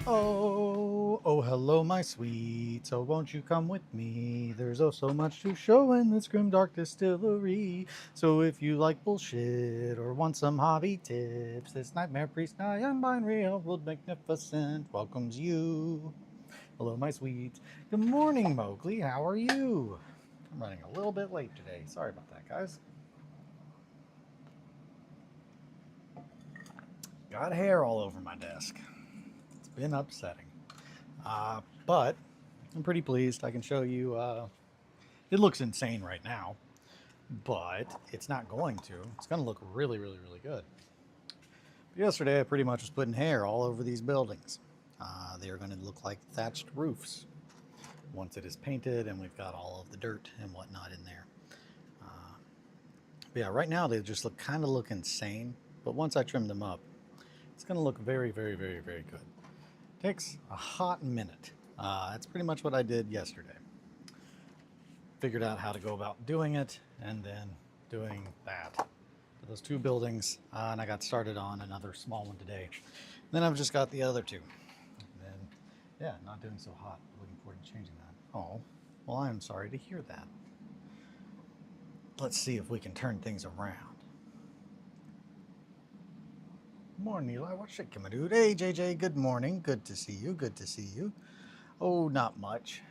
Oh, oh, hello, my sweet. So won't you come with me? There's oh so much to show in this grimdark distillery. So if you like bullshit or want some hobby tips, this nightmare priest nigh unbinary world magnificent welcomes you. Hello, my sweet. Good morning, Mowgli. How are you? I'm running a little bit late today. Sorry about that, guys. Got hair all over my desk. It's been upsetting. But I'm pretty pleased. I can show you. It looks insane right now, but it's not going to. It's going to look really, really, really good. Yesterday, I pretty much was putting hair all over these buildings. They are going to look like thatched roofs once it is painted and we've got all of the dirt and whatnot in there. But yeah, right now they just kind of look insane. But once I trim them up, it's going to look very, very, very, very good. Takes a hot minute. That's pretty much what I did yesterday. Figured out how to go about doing it and then doing that to those two buildings. And I got started on another small one today. Then I've just got the other two. And then, yeah, not doing so hot. Looking forward to changing that. Oh, well, I'm sorry to hear that. Let's see if we can turn things around. Morning, Eli. What's shaking, my dude? Hey, JJ. Good morning. Good to see you. Good to see you. Oh, not much.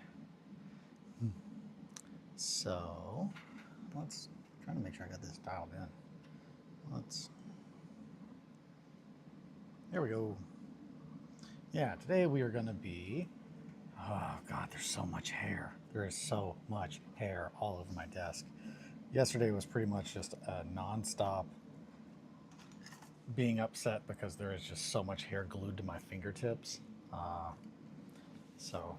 So, let's try to make sure I got this dialed in. There we go. Yeah, today we are going to be, oh God, there's so much hair. There is so much hair all over my desk. Yesterday was pretty much just a non-stop being upset because there is just so much hair glued to my fingertips. So,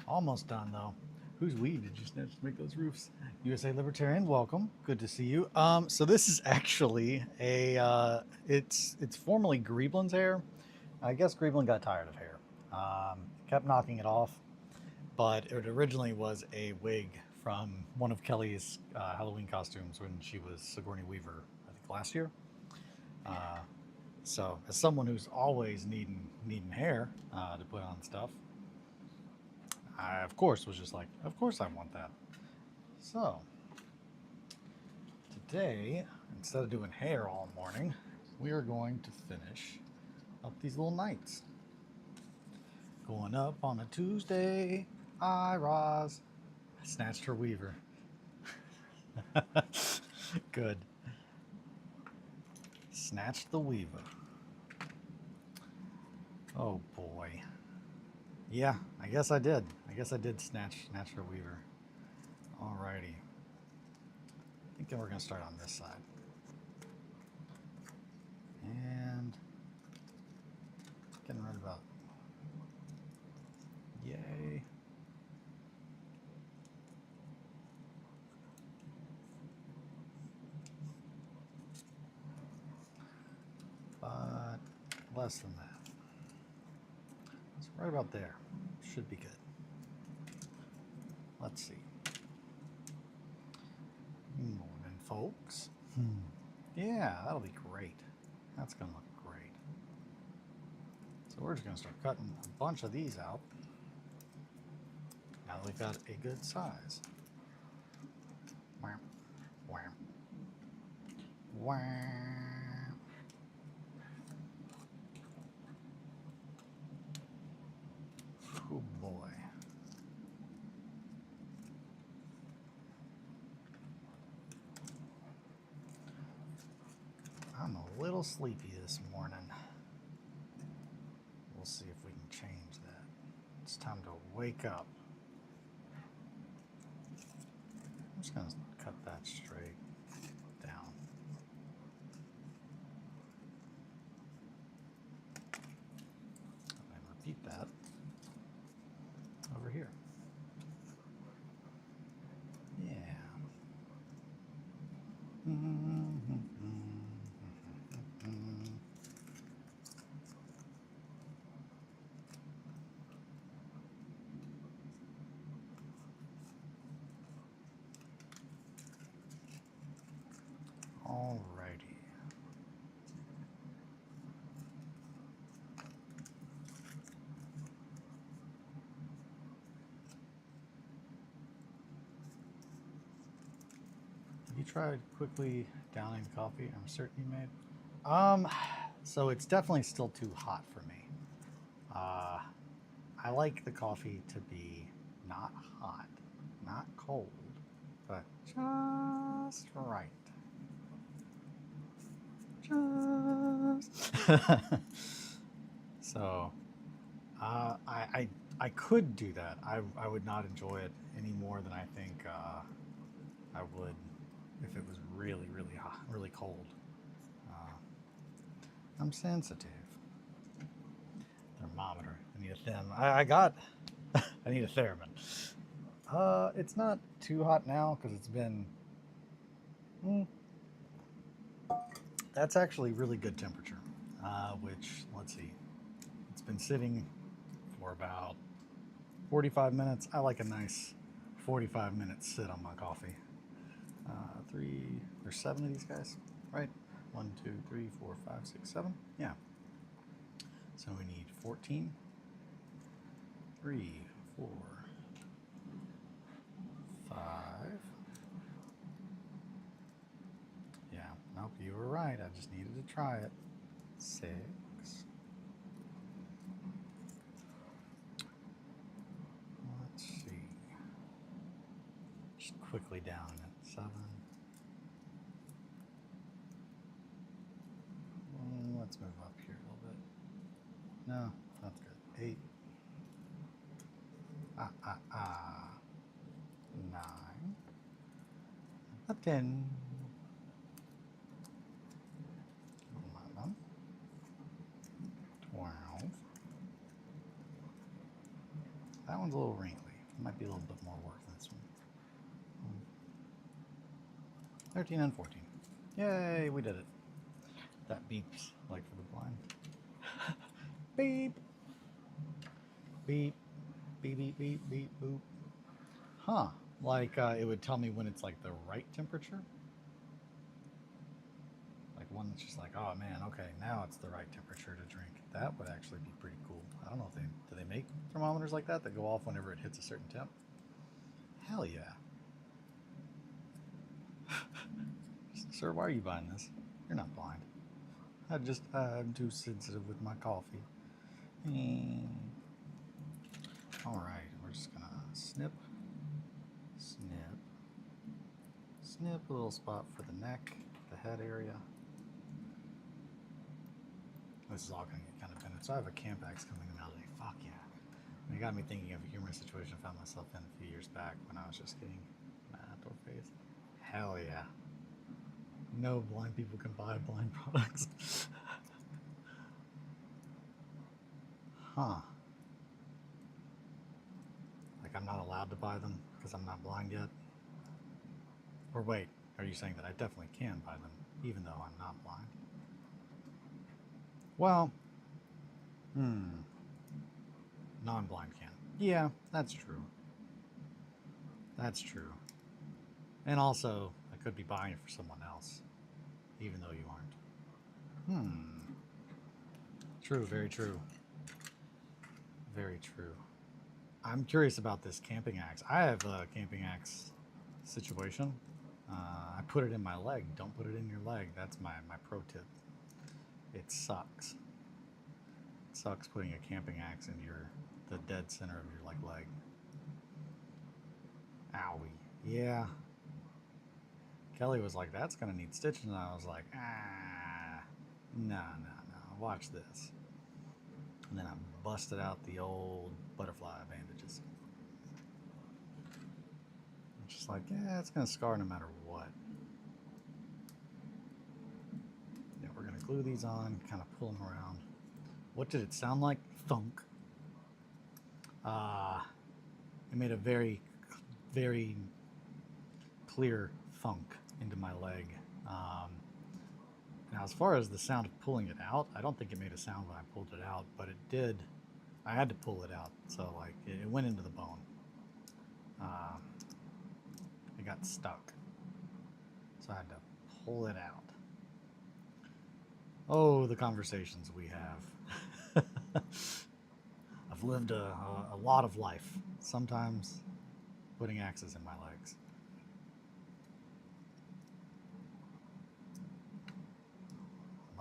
almost done though. Whose weed did you snatch to make those roofs? USA Libertarian, welcome. Good to see you. So this is actually it's formerly Grieblin's hair. I guess Grieblin got tired of hair. Kept knocking it off, but it originally was a wig from one of Kelly's Halloween costumes when she was Sigourney Weaver, I think last year. So as someone who's always needing hair to put on stuff, I, of course, was just like, of course I want that. So, today, instead of doing hair all morning, we are going to finish up these little knights. Going up on a Tuesday, I rise. I snatched her weaver. Good. Snatched the weaver. Oh boy. Yeah, I guess I did. I guess I did snatch her weaver. Alrighty. I think we're going to start on this side. And getting right about. Yay. But less than that. So right about there. Should be good. Let's see. Morning, folks. Yeah, that'll be great. That's going to look great. So we're just going to start cutting a bunch of these out. Now that we've got a good size. Wham, wham, wham. Oh boy. I'm a little sleepy this morning. We'll see if we can change that. It's time to wake up. I'm just going to cut that straight down. And repeat that over here. Yeah. You tried quickly downing the coffee I'm certain you made? So it's definitely still too hot for me. I like the coffee to be not hot, not cold, but just right. Just. So, I could do that. I would not enjoy it any more than I think I would if it was really, really hot, really cold. I'm sensitive. Thermometer. I need a therm. I got. I need a theremin. It's not too hot now because it's been. That's actually really good temperature. Which, let's see, it's been sitting for about 45 minutes. I like a nice 45-minute sit on my coffee. There's 7 of these guys, right? 1, 2, 3, 4, 5, 6, 7. Yeah. So we need 14. 3, 4, 5. Yeah, nope, you were right. I just needed to try it. 6. Let's see. Just quickly down at 7. Let's move up here a little bit. No, that's good. 8. 9. 10. 11. 12. That one's a little wrinkly. Might be a little bit more work than this one. 13 and 14. Yay, we did it. That beeps like for the blind. Beep. Beep. Beep, beep, beep, beep, boop. Huh. Like it would tell me when it's like the right temperature. Like one that's just like, oh man, okay, now it's the right temperature to drink. That would actually be pretty cool. I don't know if do they make thermometers like that go off whenever it hits a certain temp? Hell yeah. Sir, why are you buying this? You're not blind. I'm too sensitive with my coffee. All right, we're just gonna snip, snip, snip a little spot for the neck, the head area. This is all gonna get kind of bent. So I have a camp axe coming in today. Fuck yeah. And it got me thinking of a humorous situation I found myself in a few years back when I was just getting my outdoor phase. Hell yeah. No blind people can buy blind products. Huh. Like I'm not allowed to buy them because I'm not blind yet? Or wait, are you saying that I definitely can buy them even though I'm not blind? Well, non-blind can. Yeah, that's true. That's true. And also, I could be buying it for someone else, even though you aren't. True, very true. Very true. I'm curious about this camping axe. I have a camping axe situation. I put it in my leg. Don't put it in your leg. That's my pro tip. It sucks. It sucks putting a camping axe in the dead center of your leg. Owie. Yeah. Kelly was like, that's gonna need stitching, and I was like, no. Watch this. And then I busted out the old butterfly bandages. I'm just like, yeah, it's gonna scar no matter what. Yeah, we're gonna glue these on, kind of pull them around. What did it sound like? Thunk. It made a very, very clear thunk into my leg. Now, as far as the sound of pulling it out, I don't think it made a sound when I pulled it out, but it did. I had to pull it out, so like it went into the bone. It got stuck, so I had to pull it out. Oh, the conversations we have. I've lived a lot of life, sometimes putting axes in my legs.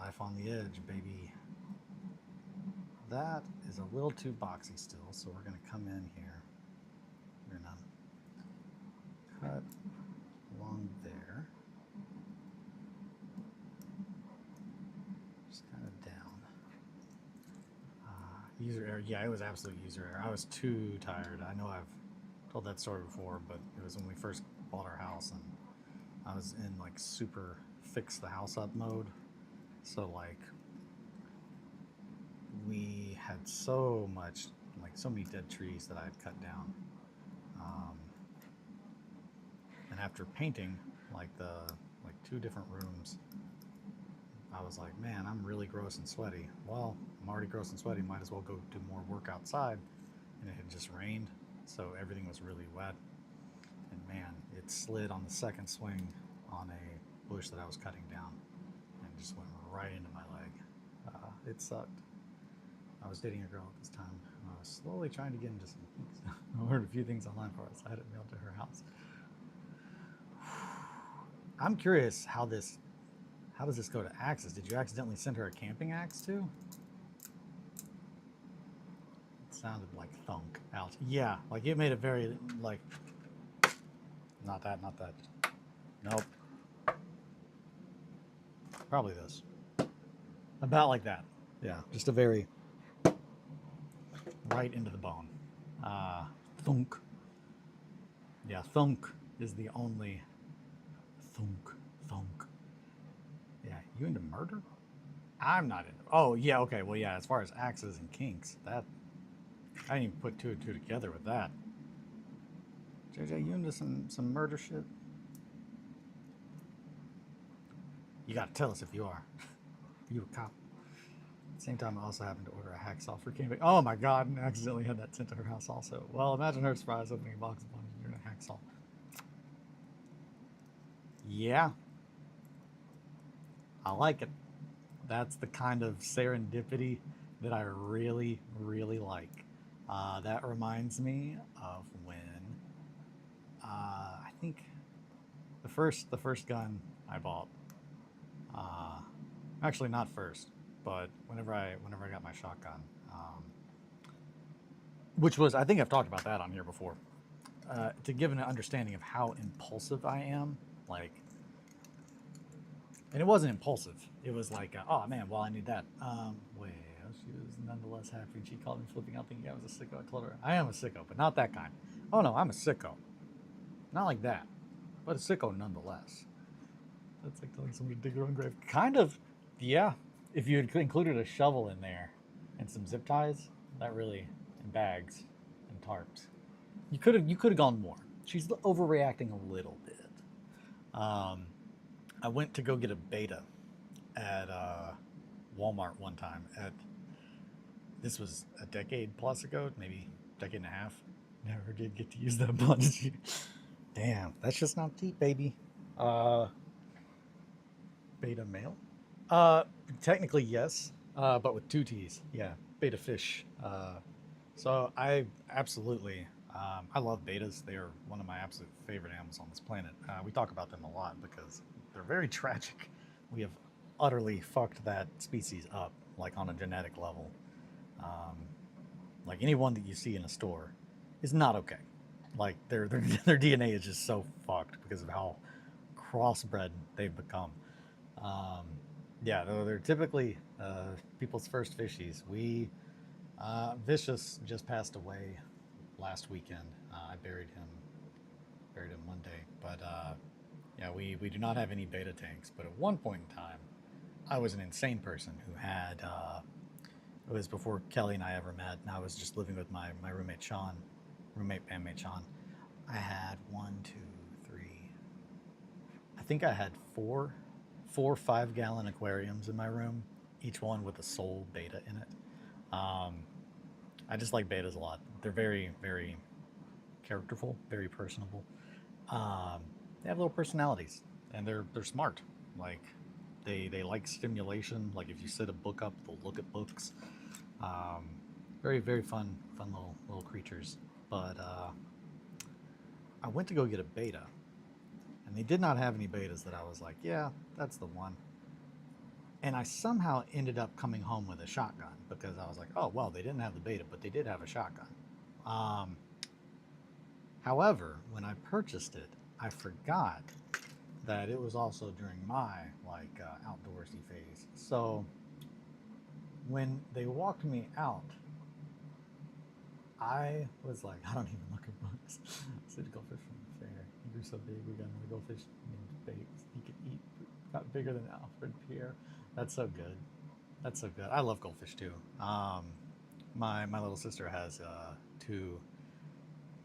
Life on the edge, baby. That is a little too boxy still, so we're going to come in here. We're going to cut along there. Just kind of down. User error. Yeah, it was absolute user error. I was too tired. I know I've told that story before, but it was when we first bought our house and I was in like super fix the house up mode. So like we had so many dead trees that I had cut down. And after painting like 2 different rooms, I was like, man, I'm really gross and sweaty. Well, I'm already gross and sweaty, might as well go do more work outside. And it had just rained, so everything was really wet. And man, it slid on the second swing on a bush that I was cutting down and just went right into my leg. It sucked. I was dating a girl at this time, and I was slowly trying to get into some things. I ordered a few things online for us. I had it mailed to her house. I'm curious how does this go to Axes? Did you accidentally send her a camping axe too? It sounded like thunk out. Yeah, like it made it very like, not that. Nope. Probably this. About like that. Yeah, just a very right into the bone. Thunk. Yeah, thunk is the only thunk. Yeah, you into murder? I'm not into. Oh yeah, okay. Well, yeah. As far as axes and kinks, that I didn't even put 2 and 2 together with that. JJ, you into some murder shit? You gotta tell us if you are. Are you a cop? At the same time, I also happened to order a hacksaw for camping. Oh my god, and accidentally had that sent to her house also. Well, imagine her surprise opening a box of one and a hacksaw. Yeah. I like it. That's the kind of serendipity that I really, really like. That reminds me of when I think the first gun I bought. Actually, not first, but whenever I got my shotgun, which was, I think I've talked about that on here before, to give an understanding of how impulsive I am, like. And it wasn't impulsive. It was like, oh man, well, I need that. Well, she was nonetheless happy. She called me flipping out thinking I was a sicko. I told her, I am a sicko, but not that kind. Oh no, I'm a sicko. Not like that, but a sicko nonetheless. That's like telling somebody to dig their own grave. Kind of, yeah. If you had included a shovel in there and some zip ties, that really, and bags and tarps, you could have gone more. She's overreacting a little bit. I went to go get a beta at Walmart one time. This was a decade plus ago, maybe a decade and a half. Never did get to use that bungee. Damn, that's just not deep, baby. Beta male? Technically yes, but with 2 T's. Yeah, beta fish. So I absolutely, I love betas. They are one of my absolute favorite animals on this planet. We talk about them a lot because they're very tragic. We have utterly fucked that species up, like on a genetic level. Like anyone that you see in a store is not okay. Like their DNA is just so fucked because of how crossbred they've become. Yeah, they're typically people's first fishies. Vicious just passed away last weekend. I buried him Monday, but yeah, we do not have any beta tanks. But at one point in time, I was an insane person who had. It was before Kelly and I ever met, and I was just living with my roommate bandmate Sean. I had 1, 2, 3. I think I had four 5-gallon aquariums in my room, each one with a sole beta in it. I just like betas a lot. They're very, very characterful, very personable. They have little personalities, and they're smart. Like they like stimulation. Like if you sit a book up, they'll look at books. Very, very fun little creatures. But I went to go get a beta, and they did not have any betas that I was like, yeah, that's the one. And I somehow ended up coming home with a shotgun because I was like, oh, well, they didn't have the beta, but they did have a shotgun. Um, However, when I purchased it, I forgot that it was also during my outdoorsy phase. So when they walked me out, I was like, I don't even look at books. I said, goldfish from the fair. He grew so big, we got another goldfish named Bates. He could eat, got bigger than Alfred Pierre. That's so good. That's so good. I love goldfish too. My little sister has two.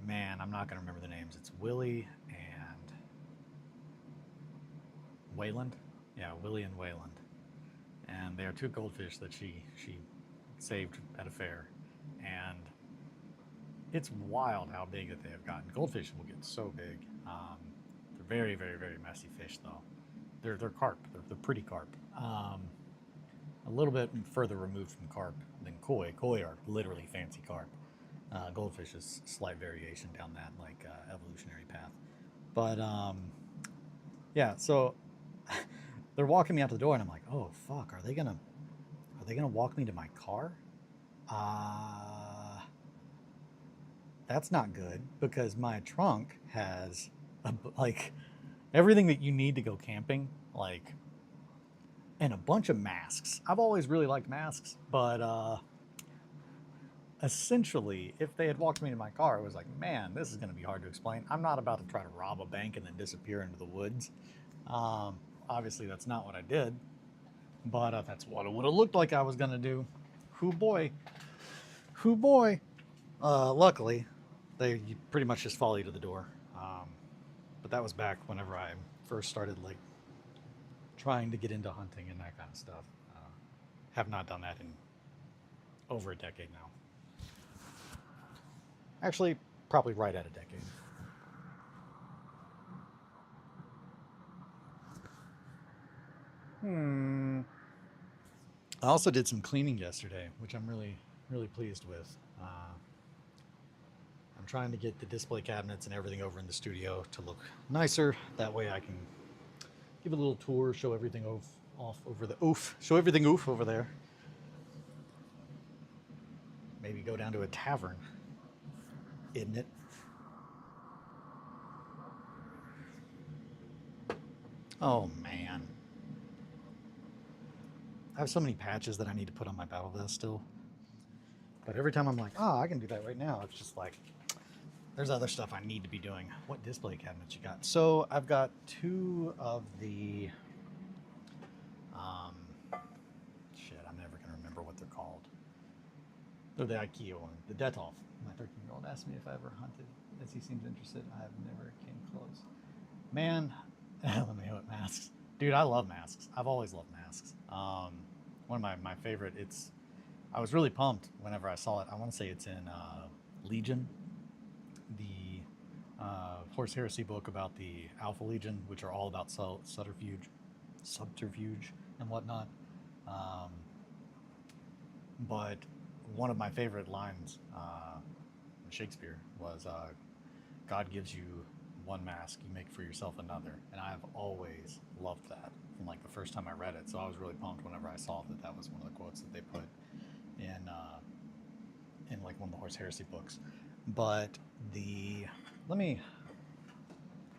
Man, I'm not gonna remember the names. It's Willie and Wayland. Yeah, Willie and Wayland. And they are two goldfish that she saved at a fair. And it's wild how big that they have gotten. Goldfish will get so big. They're very, very, very messy fish though. They're carp. They're pretty carp. A little bit further removed from carp than koi. Koi are literally fancy carp. Goldfish is slight variation down that evolutionary path. But yeah, so they're walking me out the door, and I'm like, oh fuck, are they gonna walk me to my car? That's not good because my trunk has like everything that you need to go camping, like, and a bunch of masks. I've always really liked masks, but essentially, if they had walked me to my car, it was like, man, this is going to be hard to explain. I'm not about to try to rob a bank and then disappear into the woods. Obviously, that's not what I did, but that's what it would have looked like I was going to do. Hoo boy. Hoo boy. Luckily, they pretty much just follow you to the door. But that was back whenever I first started trying to get into hunting and that kind of stuff. Have not done that in over a decade now. Actually, probably right at a decade. I also did some cleaning yesterday, which I'm really, really pleased with. I'm trying to get the display cabinets and everything over in the studio to look nicer. That way I can give a little tour, show everything off over the show everything over there. Maybe go down to a tavern, isn't it? Oh man. I have so many patches that I need to put on my battle vest still. But every time I'm like, oh, I can do that right now, it's just like, there's other stuff I need to be doing. What display cabinets you got? So I've got two of the, shit, I'm never going to remember what they're called. They're the IKEA one, the Detolf. My 13-year-old asked me if I ever hunted, as he seems interested. I have never came close. Man, let me know what masks. Dude, I love masks. I've always loved masks. One of my favorite, I was really pumped whenever I saw it. I want to say it's in Legion, the Horse Heresy book about the Alpha Legion, which are all about subterfuge and whatnot. But one of my favorite lines in Shakespeare was, God gives you one mask, you make for yourself another. And I've always loved that from the first time I read it. So I was really pumped whenever I saw that was one of the quotes that they put in one of the Horse Heresy books. But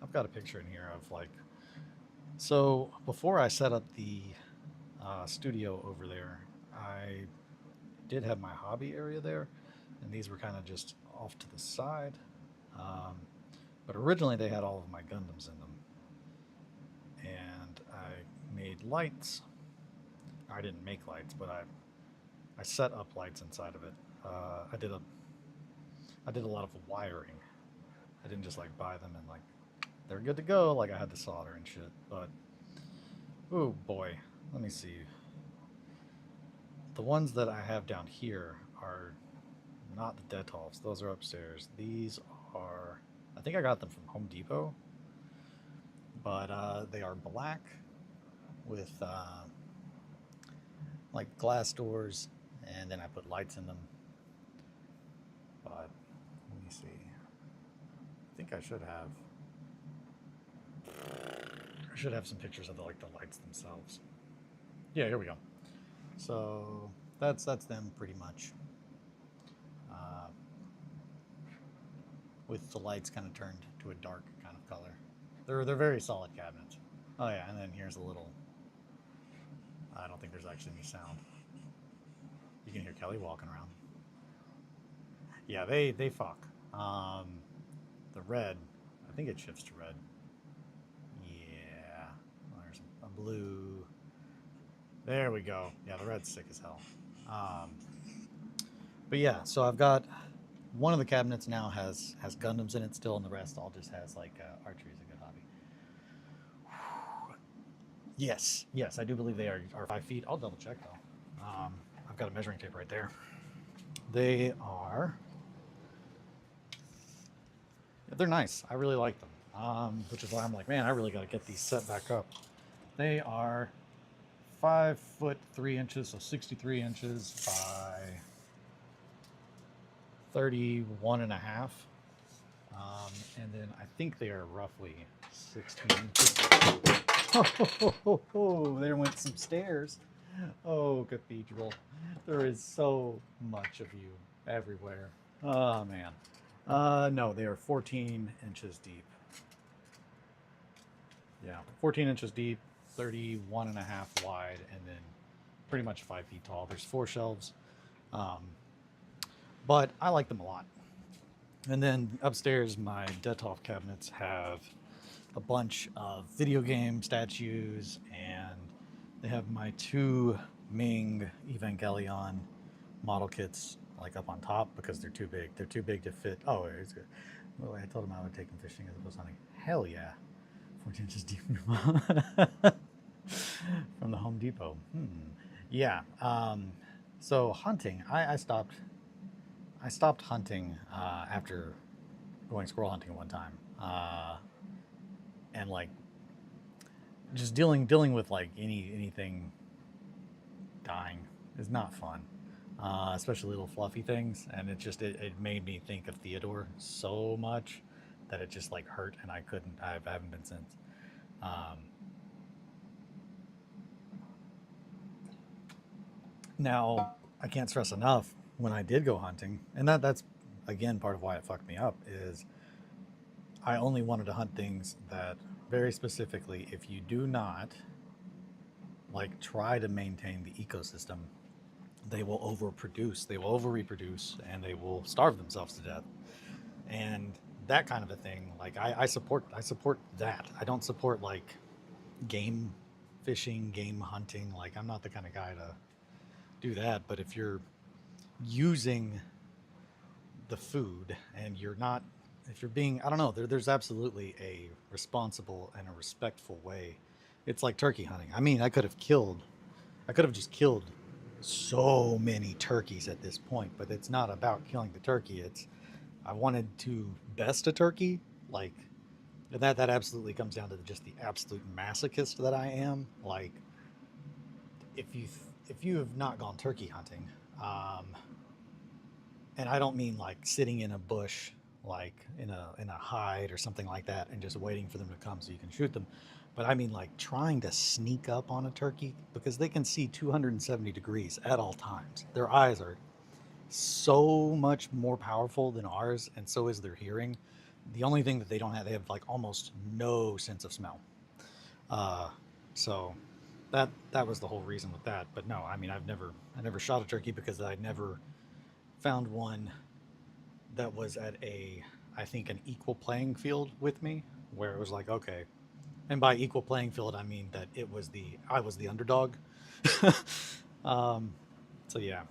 I've got a picture in here of so before I set up the studio over there, I did have my hobby area there, and these were kind of just off to the side. But originally they had all of my Gundams in them, and I made lights. I didn't make lights, but I set up lights inside of it. I did a lot of wiring. I didn't just buy them and they're good to go. I had to solder and shit. But oh boy, let me see. The ones that I have down here are not the Detolfs. Those are upstairs. These are, I think I got them from Home Depot, but they are black with glass doors, and then I put lights in them. But let me see. I think I should have some pictures of the lights themselves. Yeah, here we go. So that's them pretty much. With the lights kind of turned to a dark kind of color. They're very solid cabinets. Oh yeah, and then here's a little. I don't think there's actually any sound. You can hear Kelly walking around. Yeah, they fuck. The red, I think it shifts to red. Yeah, well, there's a blue. There we go. Yeah, the red's sick as hell. But yeah, so I've got one of the cabinets now has Gundams in it still, and the rest all just has like archery is a good hobby. Yes, I do believe they are 5 feet. I'll double check though. I've got a measuring tape right there. They are. They're nice. I really like them, which is why I'm like, man, I really got to get these set back up. They are 5'3", so 63 inches by 31 and a half. And then I think they are roughly 16 inches. Oh, there went some stairs. Oh, cathedral. There is so much of you everywhere. Oh, man. No, they are 14 inches deep. Yeah, 14 inches deep, 31 and a half wide, and then pretty much 5 feet tall. There's 4 shelves. But I like them a lot. And then upstairs, my Detolf cabinets have a bunch of video game statues, and they have my 2 Ming Evangelion model kits like up on top because they're too big. They're too big to fit. Oh, it's good. Well, I told them I would take them fishing as opposed to hunting. Hell yeah. 14 inches deep from the Home Depot. Yeah. So hunting, I stopped hunting after going squirrel hunting one time, and like just dealing with like anything dying is not fun, especially little fluffy things. And it made me think of Theodore so much that it just like hurt, and I haven't been since. Now I can't stress enough when I did go hunting, and that's again part of why it fucked me up, is I only wanted to hunt things that very specifically, if you do not like try to maintain the ecosystem, they will overproduce, they will over reproduce, and they will starve themselves to death. And that kind of a thing, like I support that. I don't support like game fishing, game hunting. Like I'm not the kind of guy to do that. But if you're using the food and you're not, if you're being, I don't know, there's absolutely a responsible and a respectful way. It's like turkey hunting. I mean, I could have just killed so many turkeys at this point, but it's not about killing the turkey. I wanted to best a turkey, like that absolutely comes down to just the absolute masochist that I am. Like if you have not gone turkey hunting, and I don't mean like sitting in a bush, like in a hide or something like that, and just waiting for them to come so you can shoot them. But I mean like trying to sneak up on a turkey because they can see 270 degrees at all times. Their eyes are so much more powerful than ours, and so is their hearing. The only thing that they don't have, they have like almost no sense of smell. So that was the whole reason with that. But no, I mean I never shot a turkey because I never found one that was at I think an equal playing field with me, where it was like, okay, and by equal playing field I mean that I was the underdog. So yeah,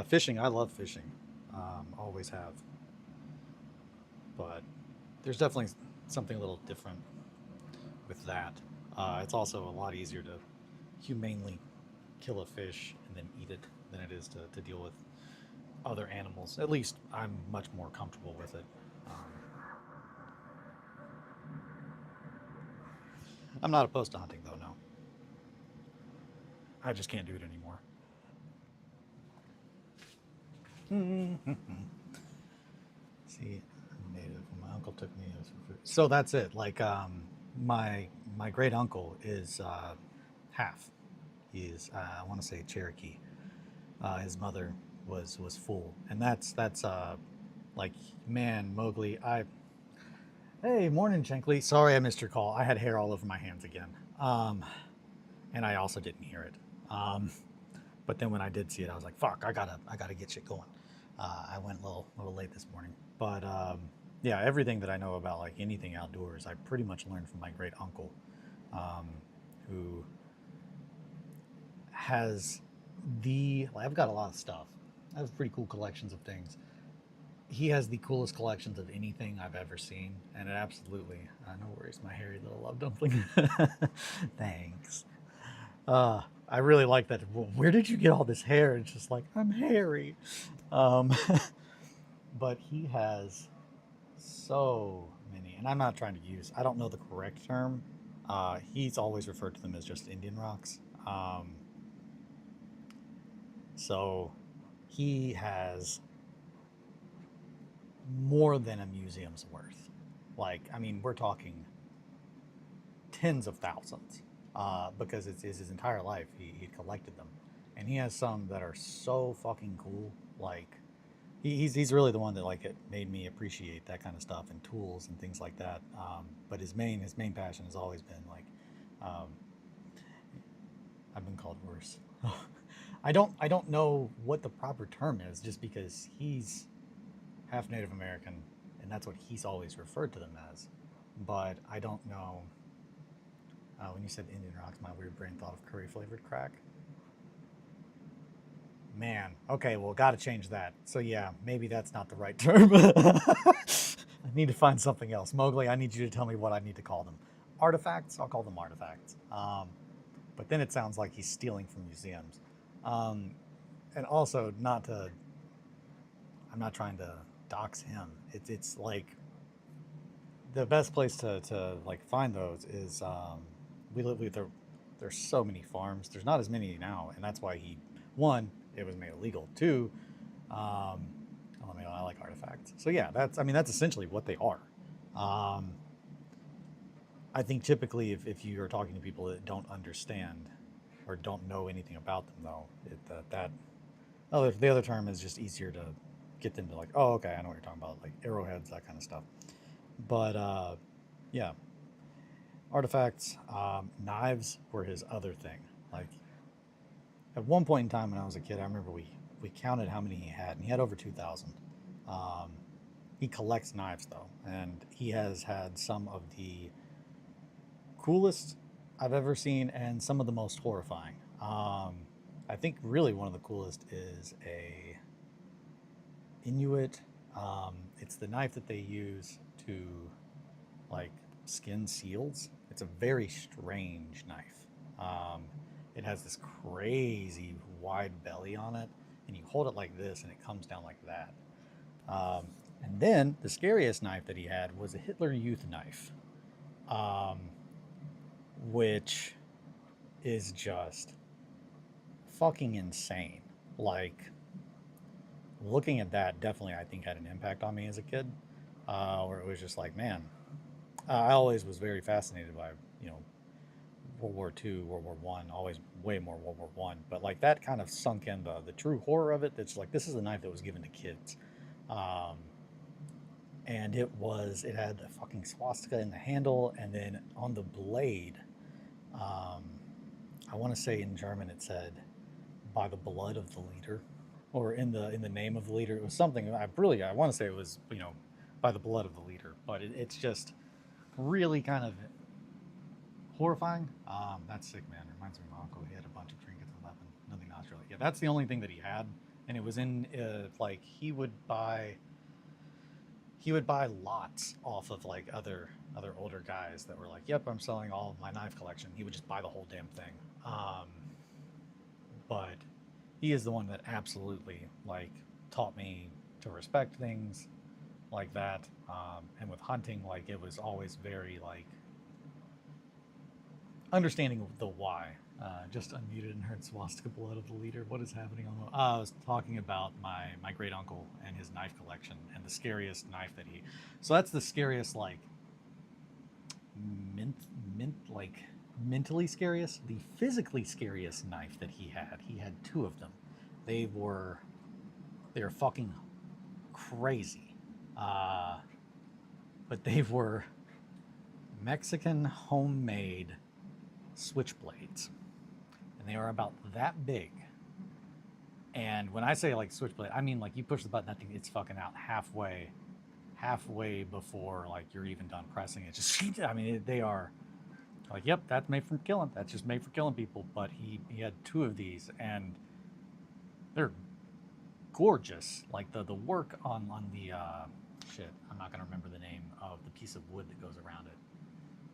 fishing, I love fishing, always have, but there's definitely something a little different with that. It's also a lot easier to humanely kill a fish and then eat it than it is to deal with other animals. At least I'm much more comfortable with it. I'm not opposed to hunting though, no. I just can't do it anymore. See, native. My uncle took me as food. So that's it. Like my great uncle is half. He's I want to say Cherokee. His mother was full, and that's like, man, Mowgli. Hey, morning, Shankly. Sorry I missed your call. I had hair all over my hands again, and I also didn't hear it. But then when I did see it, I was like, fuck, I gotta get shit going. I went a little late this morning, but yeah, everything that I know about like anything outdoors, I pretty much learned from my great uncle, um, who has I've got a lot of stuff. I have pretty cool collections of things. He has the coolest collections of anything I've ever seen, and it absolutely, no worries, my hairy little love dumpling. Thanks. I really like that. Where did you get all this hair? It's just like, I'm hairy. Um, but he has so many, and I'm not trying to I don't know the correct term. He's always referred to them as just Indian rocks. So he has more than a museum's worth. Like, I mean, we're talking tens of thousands, because it's his entire life he collected them, and he has some that are so fucking cool. Like, he's really the one that like it made me appreciate that kind of stuff and tools and things like that. But his main passion has always been like, um, I've been called worse. I don't know what the proper term is, just because he's half Native American, and that's what he's always referred to them as. But I don't know. When you said Indian rocks, my weird brain thought of curry flavored crack. Man, okay, well, got to change that. So yeah, maybe that's not the right term. I need to find something else. Mowgli, I need you to tell me what I need to call them. Artifacts? I'll call them artifacts. But then it sounds like he's stealing from museums. Um, and also, I'm not trying to dox him. It's like the best place to like find those is, there's so many farms. There's not as many now, and that's why one, it was made illegal. Two, I like artifacts. So yeah, that's essentially what they are. Um, I think typically if you are talking to people that don't understand or don't know anything about them, though, the other term is just easier to get them to like, oh, okay, I know what you're talking about, like arrowheads, that kind of stuff. But yeah, artifacts, knives were his other thing. Like, at one point in time when I was a kid, I remember we counted how many he had, and he had over 2,000. Um, he collects knives though, and he has had some of the coolest I've ever seen, and some of the most horrifying. I think really one of the coolest is a Inuit. It's the knife that they use to like skin seals. It's a very strange knife. It has this crazy wide belly on it, and you hold it like this, and it comes down like that. Um, and then the scariest knife that he had was a Hitler Youth knife, um, which is just fucking insane. Like, looking at that definitely, I think, had an impact on me as a kid, where it was just like, man, I always was very fascinated by, you know, World War II, World War One, always way more World War One. But like that kind of sunk in the true horror of it. That's like, this is a knife that was given to kids, um, and it had a fucking swastika in the handle, and then on the blade, um, I want to say in German it said, "By the blood of the leader," or in the name of the leader. It was something I want to say it was, by the blood of the leader. But it's just really kind of horrifying. That's sick, man. Reminds me of my uncle. He had a bunch of trinkets and weapons. Nothing else really. Yeah, that's the only thing that he had, and it was in like he would buy lots off of like other older guys that were like, "Yep, I'm selling all of my knife collection." He would just buy the whole damn thing. But he is the one that absolutely like taught me to respect things like that. And with hunting, like it was always very like understanding the why. Just unmuted and heard swastika blood of the leader. What is happening on the? I was talking about my great uncle and his knife collection, and the scariest knife that he. So that's the scariest like mint like mentally scariest, the physically scariest knife that he had two of them. They were fucking crazy. Uh, but they were Mexican homemade switchblades. And they are about that big. And when I say like switchblade, I mean like you push the button, that thing it's fucking out halfway before like you're even done pressing it. Just I mean they are like, yep, that's made from killing. That's just made for killing people. But he had two of these, and they're gorgeous. Like the work on the shit. I'm not gonna remember the name of the piece of wood that goes around it.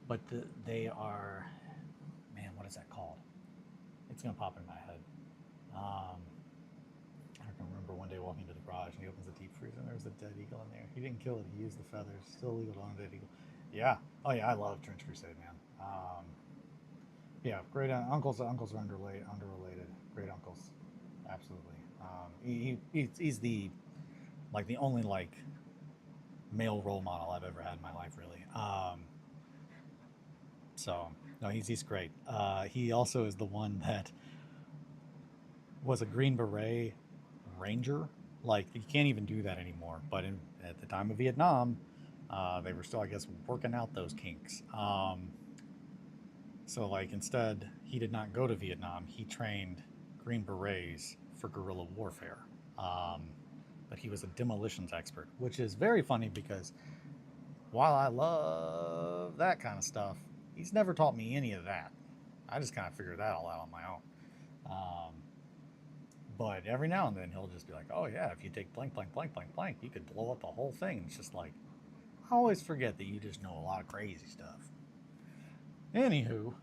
But they are, man, what is that called? It's gonna pop in my head. I can remember one day walking to the garage and he opens the deep freezer and there's a dead eagle in there. He didn't kill it. He used the feathers. Still illegal to own a dead eagle. Yeah. Oh yeah, I love Trench Crusade, man. Yeah, great uncles. Uncles are underrelated. Great uncles, absolutely. He's the like the only like male role model I've ever had in my life, really. So no, he's great. He also is the one that was a Green Beret Ranger. Like you can't even do that anymore. But at the time of Vietnam, they were still, I guess, working out those kinks. So like instead, he did not go to Vietnam. He trained Green Berets for guerrilla warfare. But he was a demolitions expert, which is very funny because while I love that kind of stuff, he's never taught me any of that. I just kind of figured that all out on my own. But every now and then he'll just be like, oh yeah, if you take blank, blank, blank, blank, blank, you could blow up the whole thing. It's just like, I always forget that you just know a lot of crazy stuff. Anywho,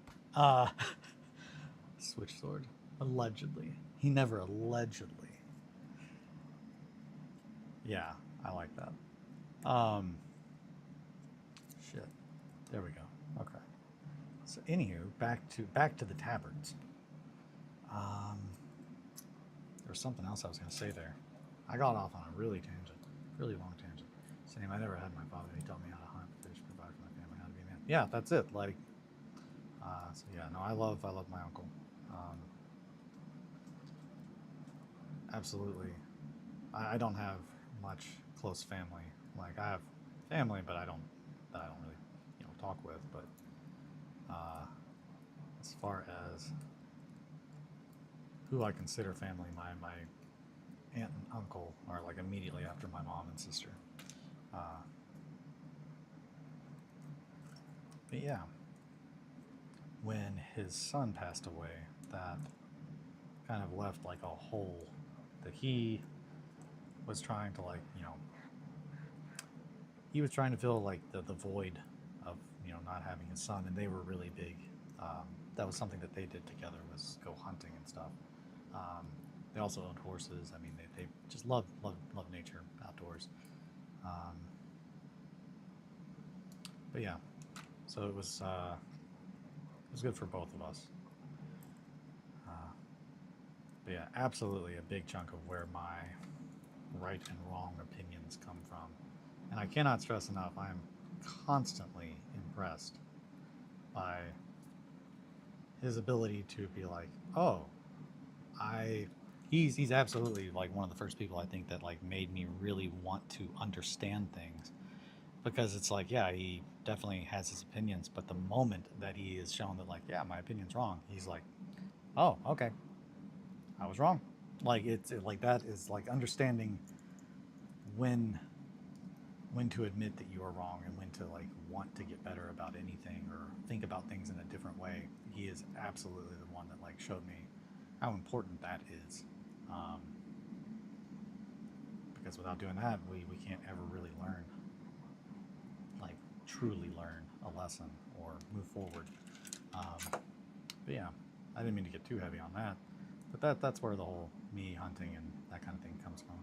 switch sword. Allegedly. He never allegedly. Yeah, I like that. Shit. There we go. Okay. So anywho, back to the tabards. There was something else I was going to say there. I got off on a really long tangent. Same, I never had my father. He taught me how to hunt, fish, provide for my family, how to be a man. Yeah, that's it. Like, so yeah, no, I love my uncle. Absolutely. I don't have much close family. Like I have family, but I don't really, talk with. But as far as who I consider family, my aunt and uncle are like immediately after my mom and sister. But yeah, when his son passed away, that kind of left like a hole that he was trying to he was trying to fill like the void of not having his son, and they were really big. That was something that they did together, was go hunting and stuff. They also owned horses. I mean, they just love nature, outdoors. But yeah, so it was good for both of us. But yeah, absolutely a big chunk of where my right and wrong opinions come from. And I cannot stress enough, I am constantly impressed by his ability to be like, oh, he's absolutely like one of the first people I think that like made me really want to understand things, because it's like, yeah, he definitely has his opinions, but the moment that he is shown that like, yeah, my opinion's wrong, he's like, oh, okay, I was wrong. Like like that is like understanding when to admit that you are wrong and when to like want to get better about anything or think about things in a different way. He is absolutely the one that like showed me how important that is. Because without doing that, we can't ever really learn, like truly learn a lesson or move forward. But yeah, I didn't mean to get too heavy on that, but that's where the whole me hunting and that kind of thing comes from.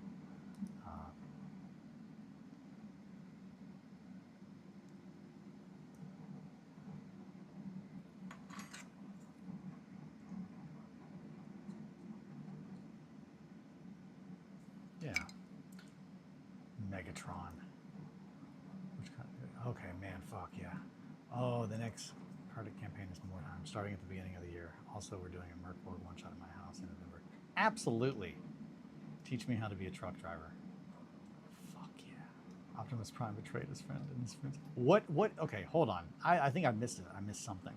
Yeah. Megatron. Which kind of, okay, man, fuck yeah. Oh, the next Arctic campaign is more time, starting at the beginning of the year. Also, we're doing a Mercboard one-shot at my house in November. Absolutely. Teach me how to be a truck driver. Fuck yeah. Optimus Prime betrayed his friend and his friends. What? Okay, hold on. I think I missed it. I missed something.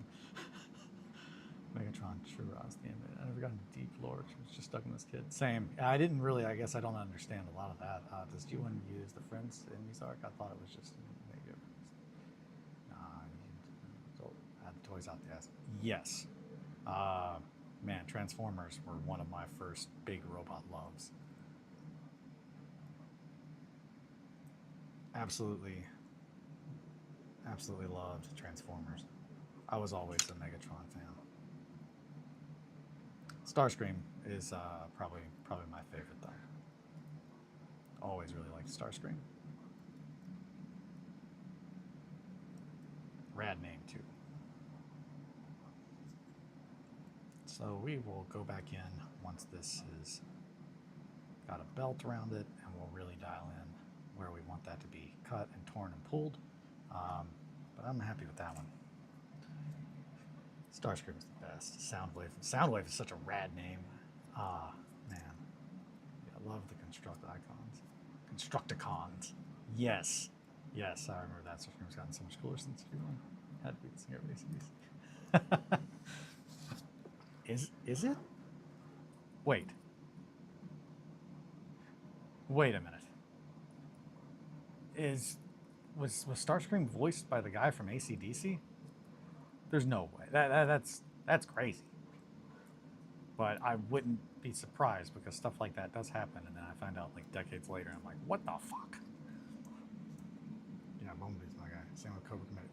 Megatron, True Ross, the anime. I never got into deep lore. It was just stuck in this kid. Same. I didn't really, I guess I don't understand a lot of that. Does G1 use the friends in Mizark? I thought it was just negative. Nah, you add the toys out the ass. Yes. Man, Transformers were one of my first big robot loves. Absolutely loved Transformers. I was always a Megatron fan. Starscream is probably my favorite though. Always really liked Starscream. Rad name too. So we will go back in once this is got a belt around it, and we'll really dial in where we want that to be cut and torn and pulled. But I'm happy with that one. Starscream is the best. Soundwave. Soundwave is such a rad name. Ah, man. Yeah, I love the Construct icons. Constructicons. Yes. Yes, I remember that. Starscream's gotten so much cooler since you had to be the singer of ACDC. Is it? Wait. Wait a minute. Was Starscream voiced by the guy from AC/DC? There's no way. That's crazy. But I wouldn't be surprised because stuff like that does happen, and then I find out like decades later, and I'm like, what the fuck? Yeah, Bumblebee's my guy. Same with Cobra Committee.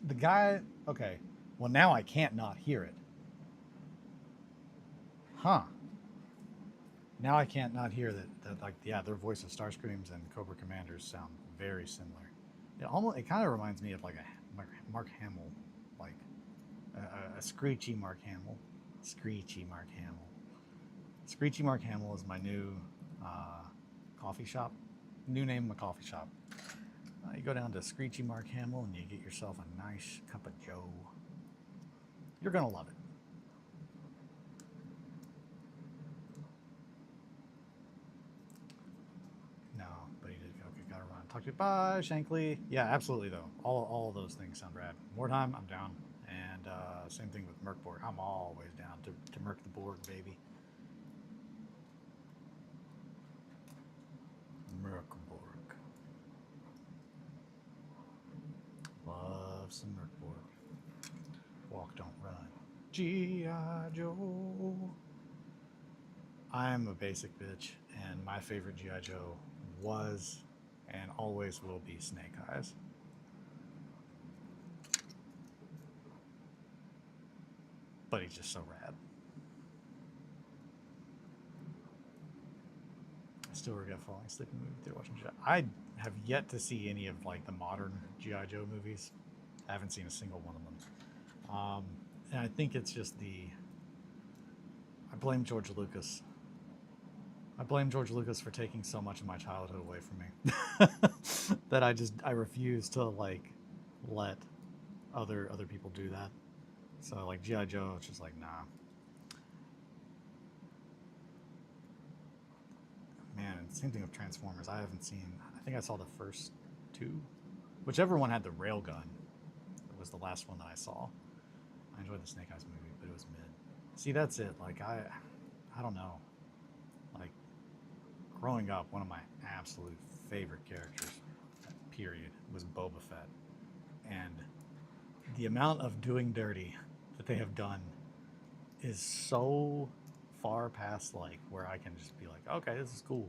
The guy. Okay. Well, now I can't not hear it. Huh. Now I can't not hear that like, yeah, their voice of Starscreams and Cobra Commanders sound very similar. It kind of reminds me of like a Mark Hamill, like a screechy Mark Hamill. Screechy Mark Hamill. Screechy Mark Hamill is my new coffee shop. New name of my coffee shop. You go down to Screechy Mark Hamill and you get yourself a nice cup of joe. You're gonna love it. Talk to you. Bye, Shankly. Yeah, absolutely, though. All of those things sound rad. More time, I'm down. And same thing with Mercboard. I'm always down to Merc the board, baby. Mercboard. Love some Mercboard. Walk, don't run. G.I. Joe. I'm a basic bitch, and my favorite G.I. Joe was and always will be Snake Eyes. But he's just so rad. I still regret falling asleep in the movie theater watching G.I. I have yet to see any of like the modern G.I. Joe movies. I haven't seen a single one of them. And I think it's just I blame George Lucas. I blame George Lucas for taking so much of my childhood away from me that I refuse to like let other people do that. So like G.I. Joe, it's just like nah. Man, same thing with Transformers. I haven't seen. I think I saw the first two, whichever one had the railgun. It was the last one that I saw. I enjoyed the Snake Eyes movie, but it was mid. See, that's it. Like I don't know. Like. Growing up, one of my absolute favorite characters, period, was Boba Fett. And the amount of doing dirty that they have done is so far past like where I can just be like, okay, this is cool.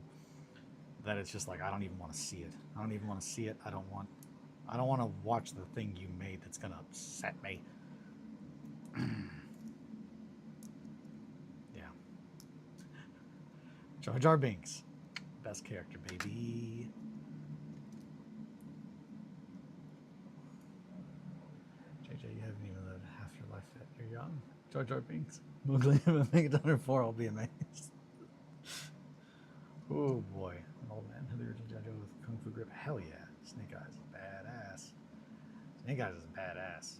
That it's just like I don't even want to see it. I don't even want to see it. I don't want to watch the thing you made that's gonna upset me. Yeah. Jar Jar Binks. Best character, baby. JJ, you haven't even lived half your life yet. You're young. Jar Jar Binks. Mowgli, if I make it under 4, I'll be amazed. Oh boy. An old man. The original G.I. Joe with Kung Fu grip. Hell yeah. Snake Eyes is badass. Snake Eyes is badass.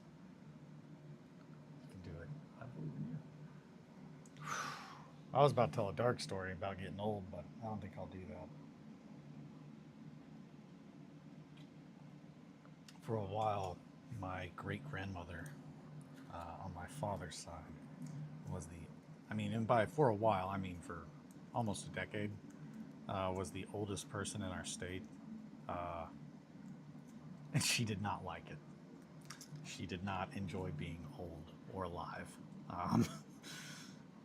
You can do it. I believe in you. I was about to tell a dark story about getting old, but I don't think I'll do that. For a while, my great-grandmother on my father's side was and by for a while, I mean for almost a decade, was the oldest person in our state. And she did not like it. She did not enjoy being old or alive.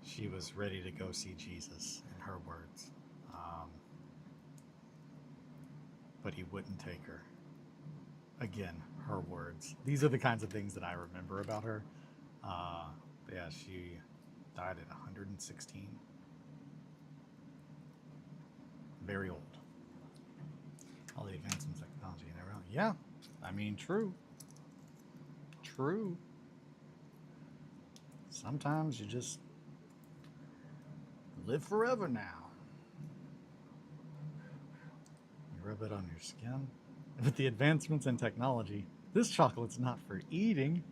She was ready to go see Jesus, in her words. But he wouldn't take her. Again, her words. These are the kinds of things that I remember about her. Yeah, she died at 116. Very old. All the advancements in technology and everything. Yeah, I mean, true. True. Sometimes you just live forever now. You rub it on your skin. With the advancements in technology, this chocolate's not for eating.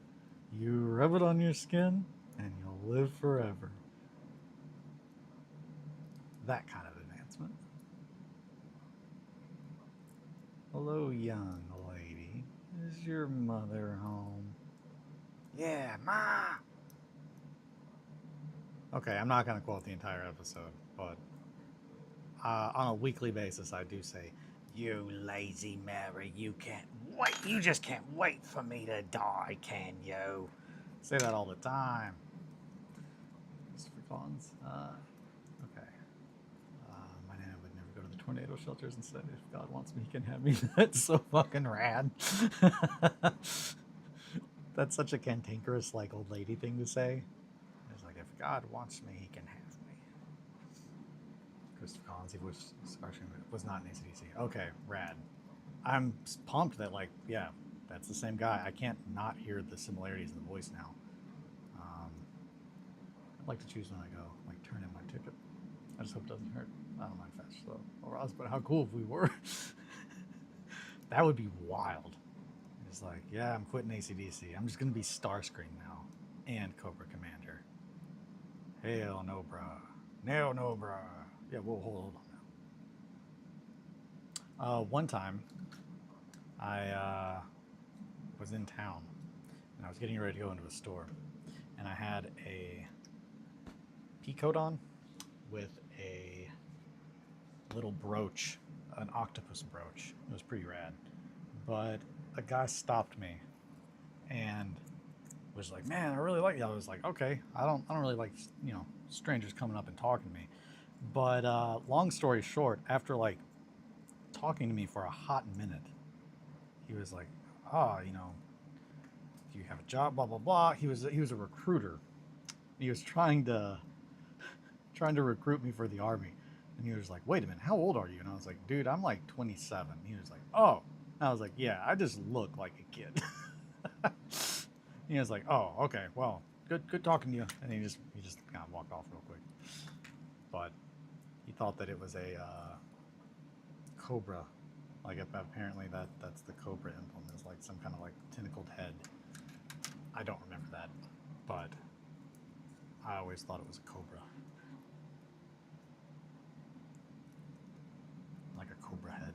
You rub it on your skin and you'll live forever. That kind of advancement. Hello, young lady. Is your mother home? Yeah, Ma! Okay, I'm not going to quote the entire episode, but on a weekly basis, I do say, "You lazy Mary, you can't wait. You just can't wait for me to die, can you?" Say that all the time. Christopher Collins. Okay. My nana would never go to the tornado shelters and said, "If God wants me, he can have me." That's so fucking rad. That's such a cantankerous, like, old lady thing to say. It's like, if God wants me, he can have me. Christopher Collins, he was not an AC/DC. Okay, rad. I'm pumped that, like, yeah, that's the same guy. I can't not hear the similarities in the voice now. I'd like to choose when I go, like, turn in my ticket. I just hope it doesn't hurt. I don't mind fast, so. But how cool if we were. That would be wild. It's like, yeah, I'm quitting AC/DC. I'm just going to be Starscream now. And Cobra Commander. Hell no, bruh. No, bruh. Yeah, we'll hold on now. One time, I was in town, and I was getting ready to go into a store, and I had a pea coat on with a little brooch, an octopus brooch. It was pretty rad. But a guy stopped me and was like, "Man, I really like you." I was like, "Okay, I don't really like, strangers coming up and talking to me." But long story short, after like talking to me for a hot minute, he was like, "Oh, do you have a job? Blah blah blah." He was a recruiter. He was trying to recruit me for the army, and he was like, "Wait a minute, how old are you?" And I was like, "Dude, I'm like 27." He was like, "Oh." I was like, "Yeah, I just look like a kid." He was like, "Oh, okay, well, good talking to you." And he just kind of walked off real quick. But he thought that it was a cobra. Like, apparently that's the cobra emblem, is like some kind of like tentacled head. I don't remember that, but I always thought it was a cobra. Like a cobra head.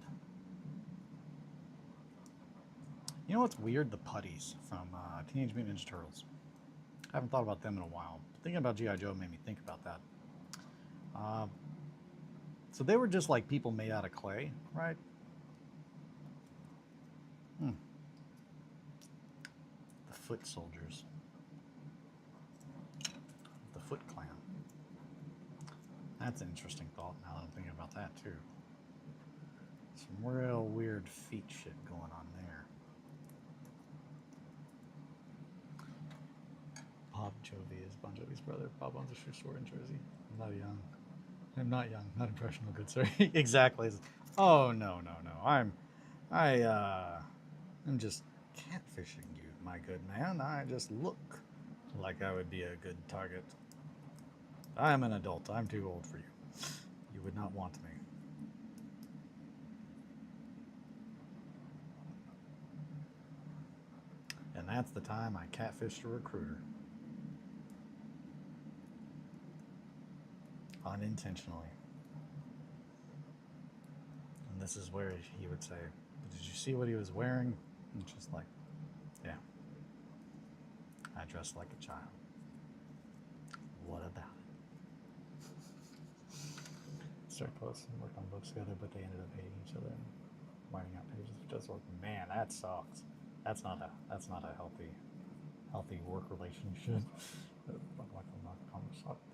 You know what's weird? The putties from Teenage Mutant Ninja Turtles. I haven't thought about them in a while. Thinking about G.I. Joe made me think about that. So they were just like people made out of clay, right? The Foot Soldiers. The Foot Clan. That's an interesting thought now that I'm thinking about that too. Some real weird feet shit going on there. Bob Jovi is Bon Jovi's brother. Bob owns a shoe store in Jersey. I'm not young. I'm not young. Not impressionable. Good, sir. Exactly. Oh no. I'm just catfishing you, my good man. I just look like I would be a good target. I am an adult. I'm too old for you. You would not want me. And that's the time I catfished a recruiter. Unintentionally. And this is where he would say, did you see what he was wearing? And it's just like, yeah. I dressed like a child. What about it? Start posting, work on books together, but they ended up hating each other and writing out pages of just work. Man, that sucks. That's not a healthy work relationship.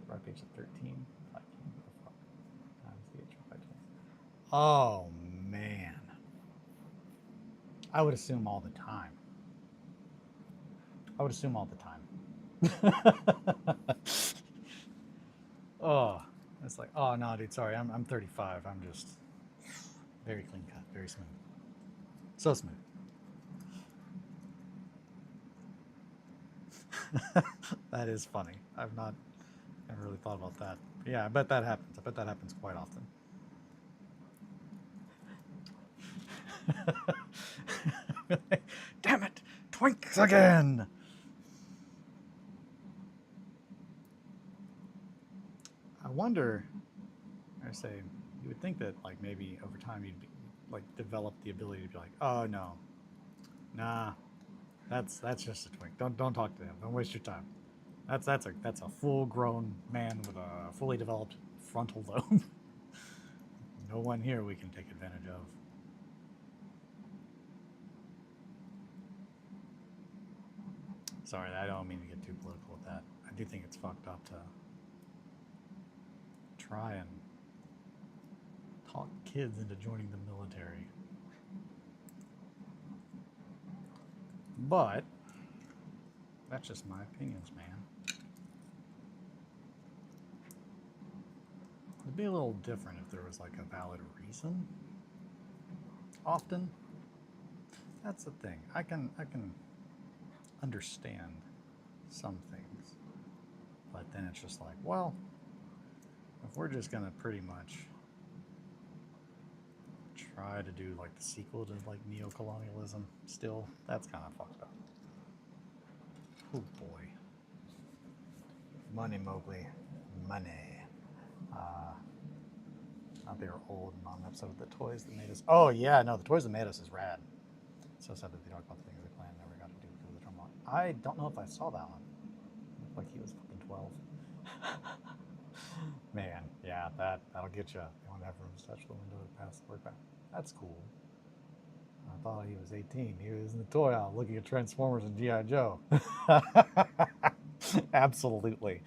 Right page at 13. Oh man. I would assume all the time. Oh, it's like, oh no, dude, sorry, I'm 35. I'm just very clean cut, very smooth. So smooth. That is funny. I've never really thought about that. But yeah, I bet that happens. I bet that happens quite often. Damn it! Twinks again! I wonder, I say, you would think that like maybe over time you'd be, like develop the ability to be like, oh no, nah, that's just a twink. Don't talk to him. Don't waste your time. That's a full grown man with a fully developed frontal lobe. No one here we can take advantage of. Sorry, I don't mean to get too political with that. I do think it's fucked up to try and talk kids into joining the military. But that's just my opinions, man. It'd be a little different if there was like a valid reason. Often, that's the thing. I can understand some things, but then it's just like, well, if we're just gonna pretty much try to do like the sequel to like neo-colonialism, still, that's kind of fucked up. Oh boy, money, Mowgli, money. Not they were old and on an episode of The Toys That Made Us. Oh yeah, no, The Toys That Made Us is rad. So sad that they talk about the things they planned and never got to do because of the drama. I don't know if I saw that one. It looked like he was fucking 12. Man, yeah, that'll get you. You want to have room to touch the window to pass the work back. That's cool. I thought he was 18. He was in the toy aisle looking at Transformers and G.I. Joe. Absolutely.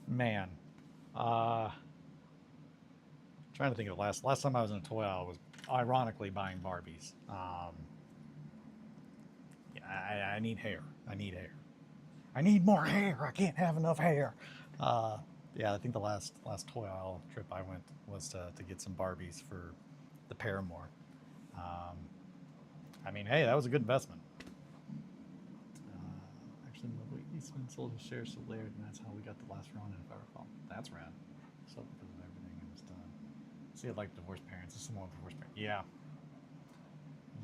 Man. Trying to think of the last time I was in a toy aisle was ironically buying Barbies. I need hair. I need more hair. I can't have enough hair. Yeah, I think the last toy aisle trip I went was to get some Barbies for the Paramore. I mean, hey, that was a good investment. Actually, Mobley Eastman sold his shares to Laird, and that's how we got the last run, if I recall. That's rad. So because of everything it was done. See, it like divorced parents. This is someone with divorced parents.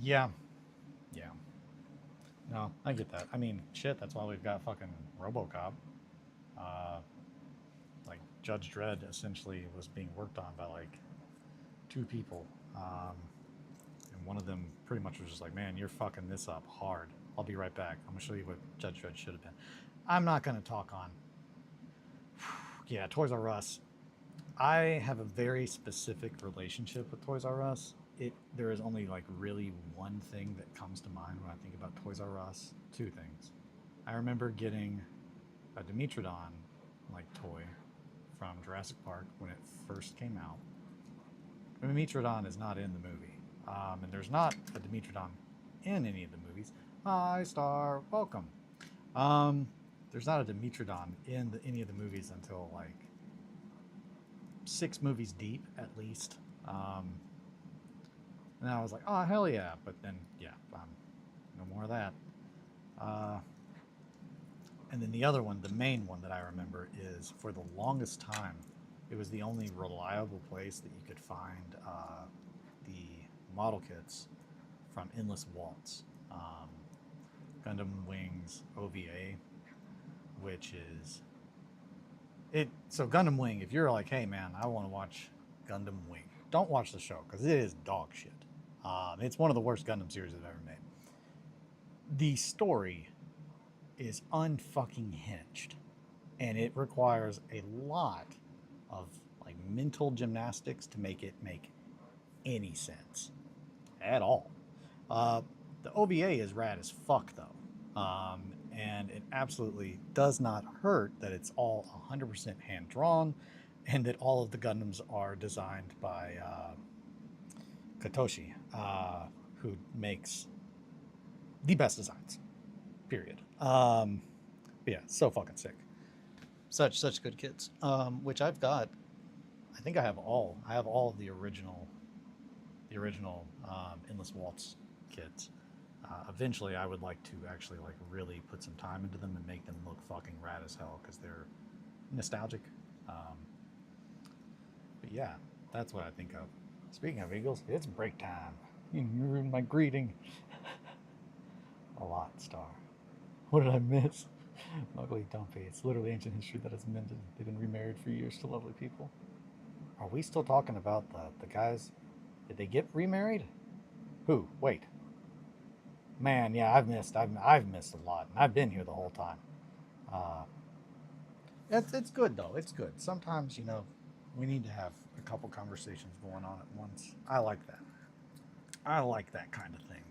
Yeah. No, I get that. I mean, shit, that's why we've got fucking RoboCop. Like, Judge Dredd essentially was being worked on by, like, 2 people. And one of them pretty much was just like, man, you're fucking this up hard. I'll be right back. I'm going to show you what Judge Dredd should have been. I'm not going to talk on... Yeah, Toys R Us. I have a very specific relationship with Toys R Us. There is only like really one thing that comes to mind when I think about Toys R Us. 2 things. I remember getting a Dimetrodon like toy from Jurassic Park when it first came out. Dimetrodon is not in the movie, and there's not a Dimetrodon in any of the movies. Hi, Star, welcome. There's not a Dimetrodon in any of the movies until like 6 movies deep at least. And I was like, oh, hell yeah. But then, yeah, no more of that. And then the other one, the main one that I remember is for the longest time, it was the only reliable place that you could find the model kits from Endless Waltz. Gundam Wing's OVA, which is it. So Gundam Wing, if you're like, hey man, I want to watch Gundam Wing, don't watch the show because it is dog shit. It's one of the worst Gundam series I've ever made. The story is unfucking hinged, and it requires a lot of like mental gymnastics to make it make any sense at all. The OVA is rad as fuck though, and it absolutely does not hurt that it's all 100% hand drawn, and that all of the Gundams are designed by Katoshi, who makes the best designs. Period. But yeah, so fucking sick. Such good kids. Which I've got. I think I have all. I have all of the original Endless Waltz kids. Eventually, I would like to actually like really put some time into them and make them look fucking rad as hell because they're nostalgic. But yeah, that's what I think of. Speaking of Eagles, it's break time. You ruined my greeting. A lot, Star. What did I miss? Ugly Dumpy. It's literally ancient history that has mended. They've been remarried for years to lovely people. Are we still talking about the guys? Did they get remarried? Who? Wait. Man, yeah, I've missed a lot. And I've been here the whole time. It's good though. It's good. Sometimes, we need to have a couple conversations going on at once. I like that. I like that kind of thing.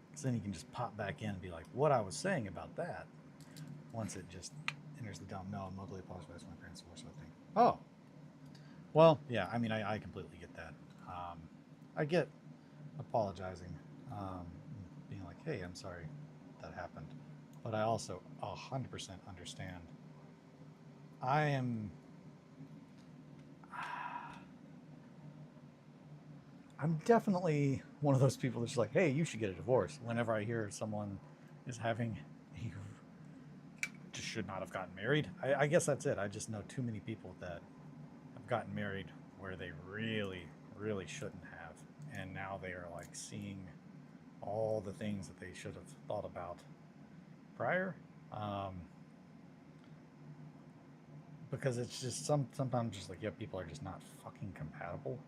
Because then you can just pop back in and be like, what I was saying about that. Once it just enters the dump. No, I'm ugly. Apologize to my parents for something. Oh. Well, yeah, I mean, I completely get that. I get apologizing, being like, hey, I'm sorry that happened. But I also 100% understand. I'm definitely one of those people that's like, hey, you should get a divorce. Whenever I hear someone is having just should not have gotten married. I guess that's it. I just know too many people that have gotten married where they really, really shouldn't have. And now they are like seeing all the things that they should have thought about prior. Because it's just sometimes just like, yeah, people are just not fucking compatible.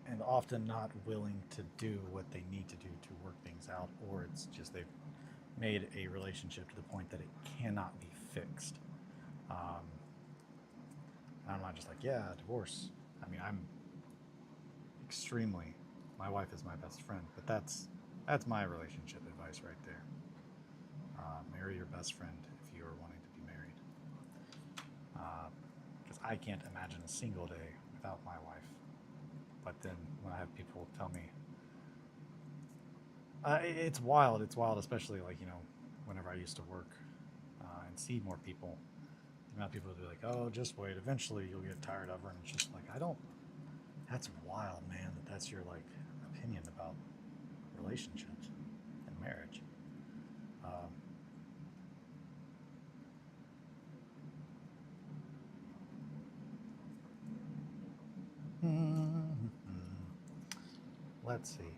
And often not willing to do what they need to do to work things out, or it's just they've made a relationship to the point that it cannot be fixed. And I'm not just like, yeah, divorce. I mean, I'm extremely, my wife is my best friend, but that's my relationship advice right there. Marry your best friend if you are wanting to be married. Because I can't imagine a single day without my wife. But then when I have people tell me, it's wild, especially like, whenever I used to work and see more people, the amount of people would be like, oh, just wait, eventually you'll get tired of her. And it's just like, that's wild, man, that's your like opinion about relationships and marriage. Let's see.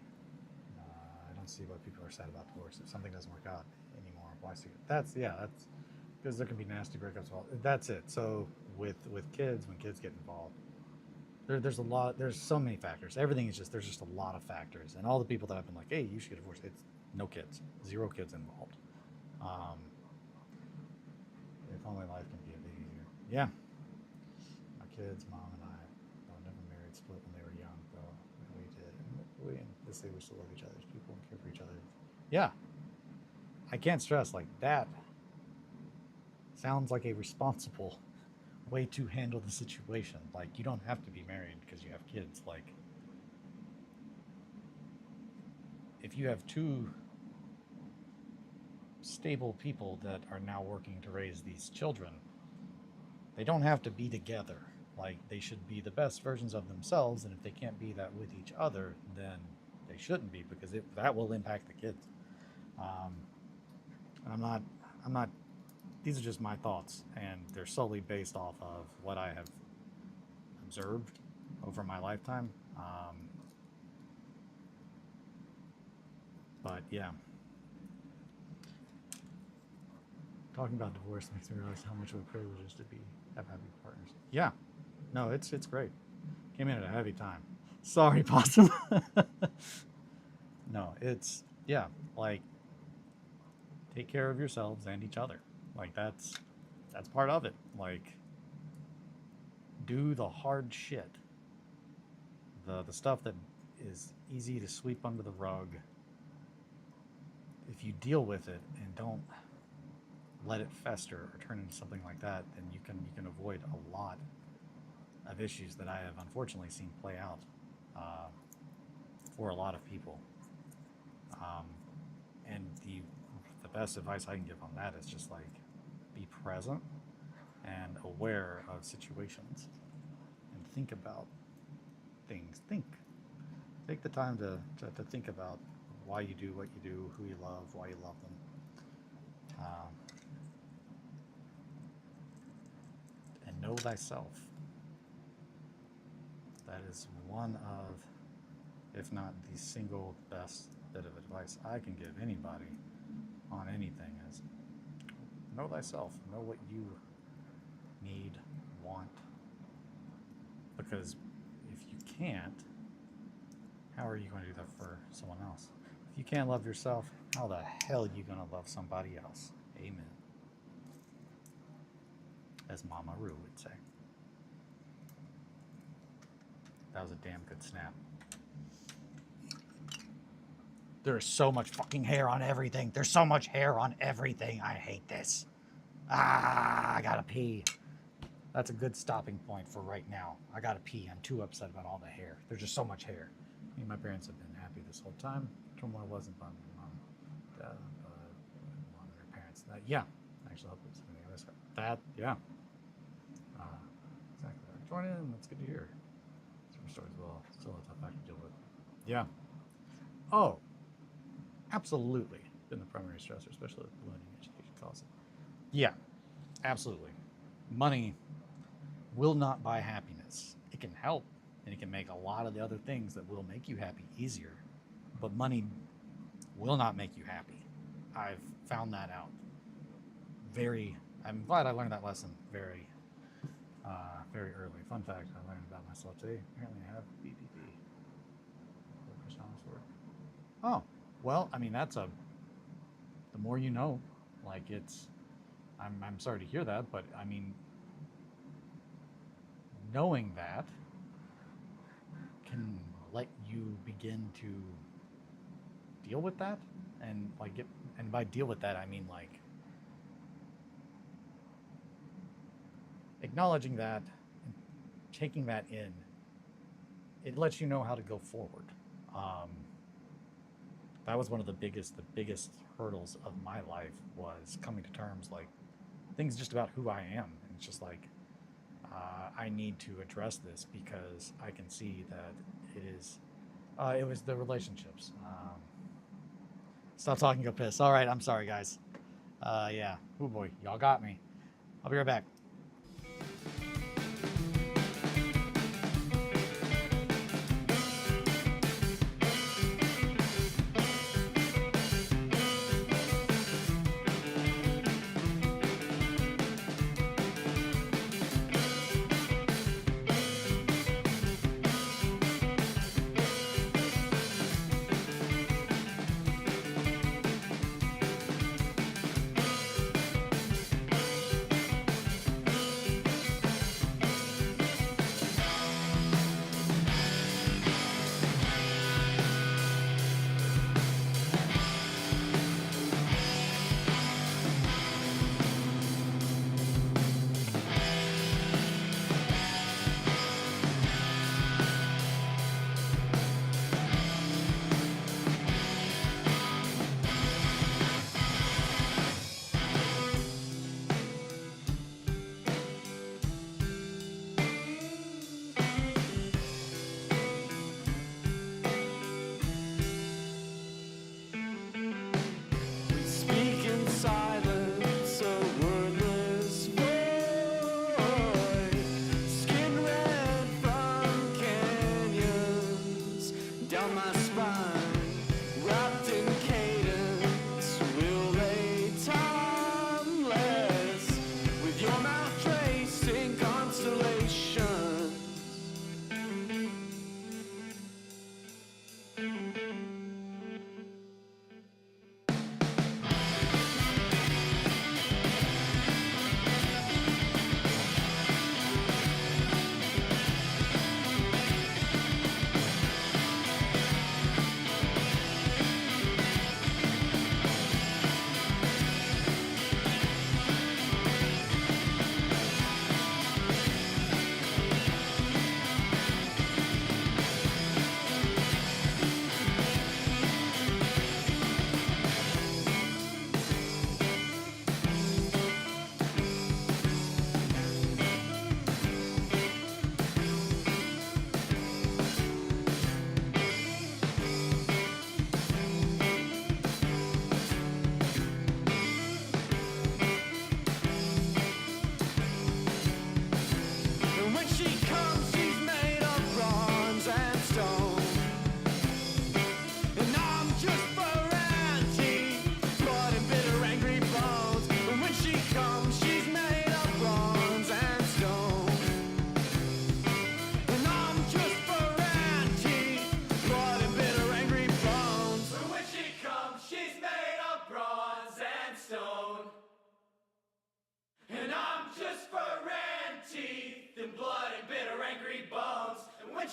I don't see why people are sad about divorce. If something doesn't work out anymore, why see it? That's because there can be nasty breakups. Well, that's it. So with kids, when kids get involved, there's so many factors. Everything is there's just a lot of factors. And all the people that have been like, hey, you should get divorced, it's no kids, 0 kids involved. If only life can be a bit easier. Yeah. My kids, mom and I, never married, split when they were young, though. We did. And they say we still love each other as people and care for each other. Yeah. I can't stress, like, that sounds like a responsible way to handle the situation. Like, you don't have to be married because you have kids. Like, if you have 2 stable people that are now working to raise these children, they don't have to be together. Like, they should be the best versions of themselves, and if they can't be that with each other, then they shouldn't be, because that will impact the kids. I'm not. These are just my thoughts, and they're solely based off of what I have observed over my lifetime. But yeah, talking about divorce makes me realize how much of a privilege it is to have happy partners. Yeah, no, it's great. Came in at a heavy time. Sorry, Possum. No, it's yeah, like take care of yourselves and each other. Like that's part of it. Like do the hard shit. The stuff that is easy to sweep under the rug. If you deal with it and don't let it fester or turn into something like that, then you can avoid a lot of issues that I have unfortunately seen play out for a lot of people. And the best advice I can give on that is just like be present and aware of situations and think about things. Take the time to think about why you do what you do, who you love, why you love them, and know thyself. That is one of, if not the single best bit of advice I can give anybody on anything is know thyself. Know what you need, want. Because if you can't, how are you going to do that for someone else? If you can't love yourself, how the hell are you going to love somebody else? Amen. As Mama Roo would say. That was a damn good snap. There's so much fucking hair on everything. There's so much hair on everything. I hate this. I gotta pee. That's a good stopping point for right now. I gotta pee. I'm too upset about all the hair. There's just so much hair. I mean, my parents have been happy this whole time. Turmoil wasn't fun. Mom, dad, mom and her parents. Yeah, actually, help with something on this side. That, yeah. Exactly. Join in. That's good to hear. Some stories well. Still a tough fact to deal with. Yeah. Oh, absolutely. Been the primary stressor, especially with learning education costs. Yeah, absolutely. Money will not buy happiness. It can help, and it can make a lot of the other things that will make you happy easier. But money will not make you happy. I've found that out. I'm glad I learned that lesson very early. Fun fact I learned about myself today. Apparently I have BPP. Oh, well, I mean, the more you know. Like, I'm sorry to hear that, but I mean, knowing that can let you begin to deal with that and and by deal with that, I mean like acknowledging that and taking that in. It lets you know how to go forward. That was one of the biggest hurdles of my life, was coming to terms like things just about who I am. And it's just like I need to address this because I can see that it was the relationships. Stop talking, go piss. All right, I'm sorry, guys. Yeah. Oh boy, y'all got me. I'll be right back.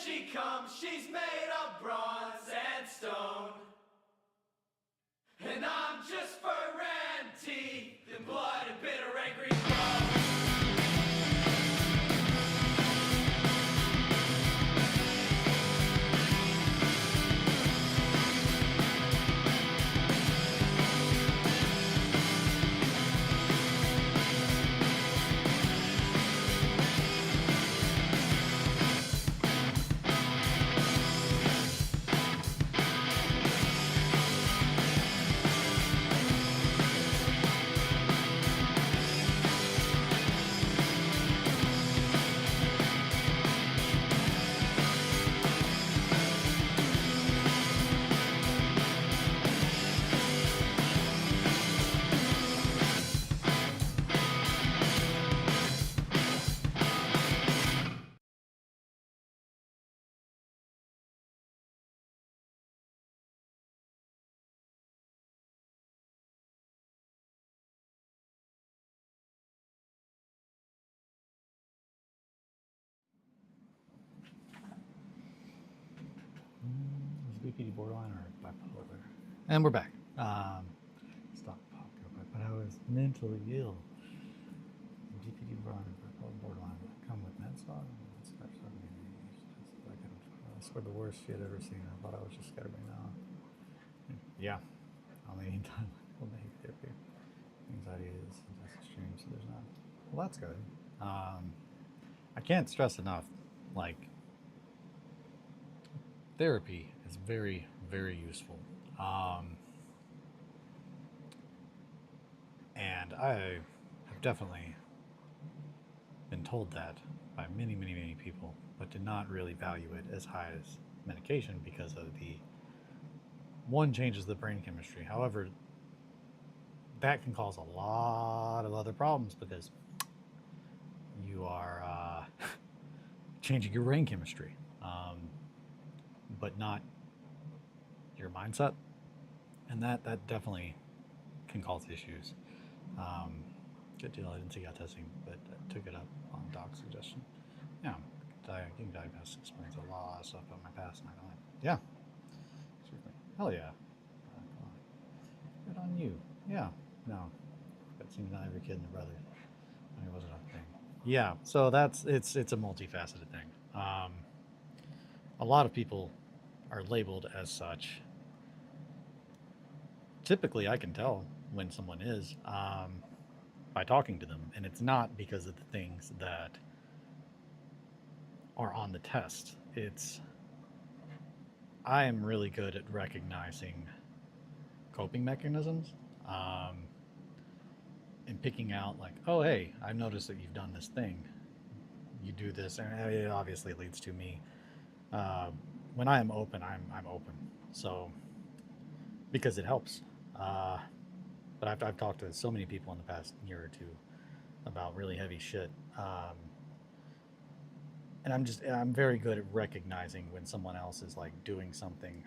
she comes, she's made of bronze and stone. And I'm just fur and teeth and blood and bitter angry bones. Is BPD borderline or bipolar? And we're back. Stop pop real quick. But I was mentally ill. BPD borderline. Come with meds. I swear the worst shit I've ever seen. I thought I was just scatterbrained now. Yeah. Only anytime I will make therapy. Anxiety is just extreme, so there's not. Well, that's good. I can't stress enough, like, therapy is very, very useful. And I have definitely been told that by many, many, many people, but did not really value it as high as medication because of the one changes the brain chemistry. However, that can cause a lot of other problems because you are changing your brain chemistry, but not your mindset, and that definitely can cause issues. Good deal. I didn't see testing, but I took it up on doc's suggestion. Yeah, getting diagnosed explains a lot of stuff about my past and my life. Yeah, hell yeah. Good on you. Yeah, no, that seems not every kid and their brother. I mean, it wasn't a thing. Yeah, so it's a multifaceted thing. A lot of people are labeled as such. Typically, I can tell when someone is by talking to them, and it's not because of the things that are on the test. I am really good at recognizing coping mechanisms and picking out, like, oh, hey, I've noticed that you've done this thing. You do this, and it obviously leads to me. When I am open, I'm open. So, because it helps. But I've talked to so many people in the past year or two about really heavy shit. And I'm very good at recognizing when someone else is like doing something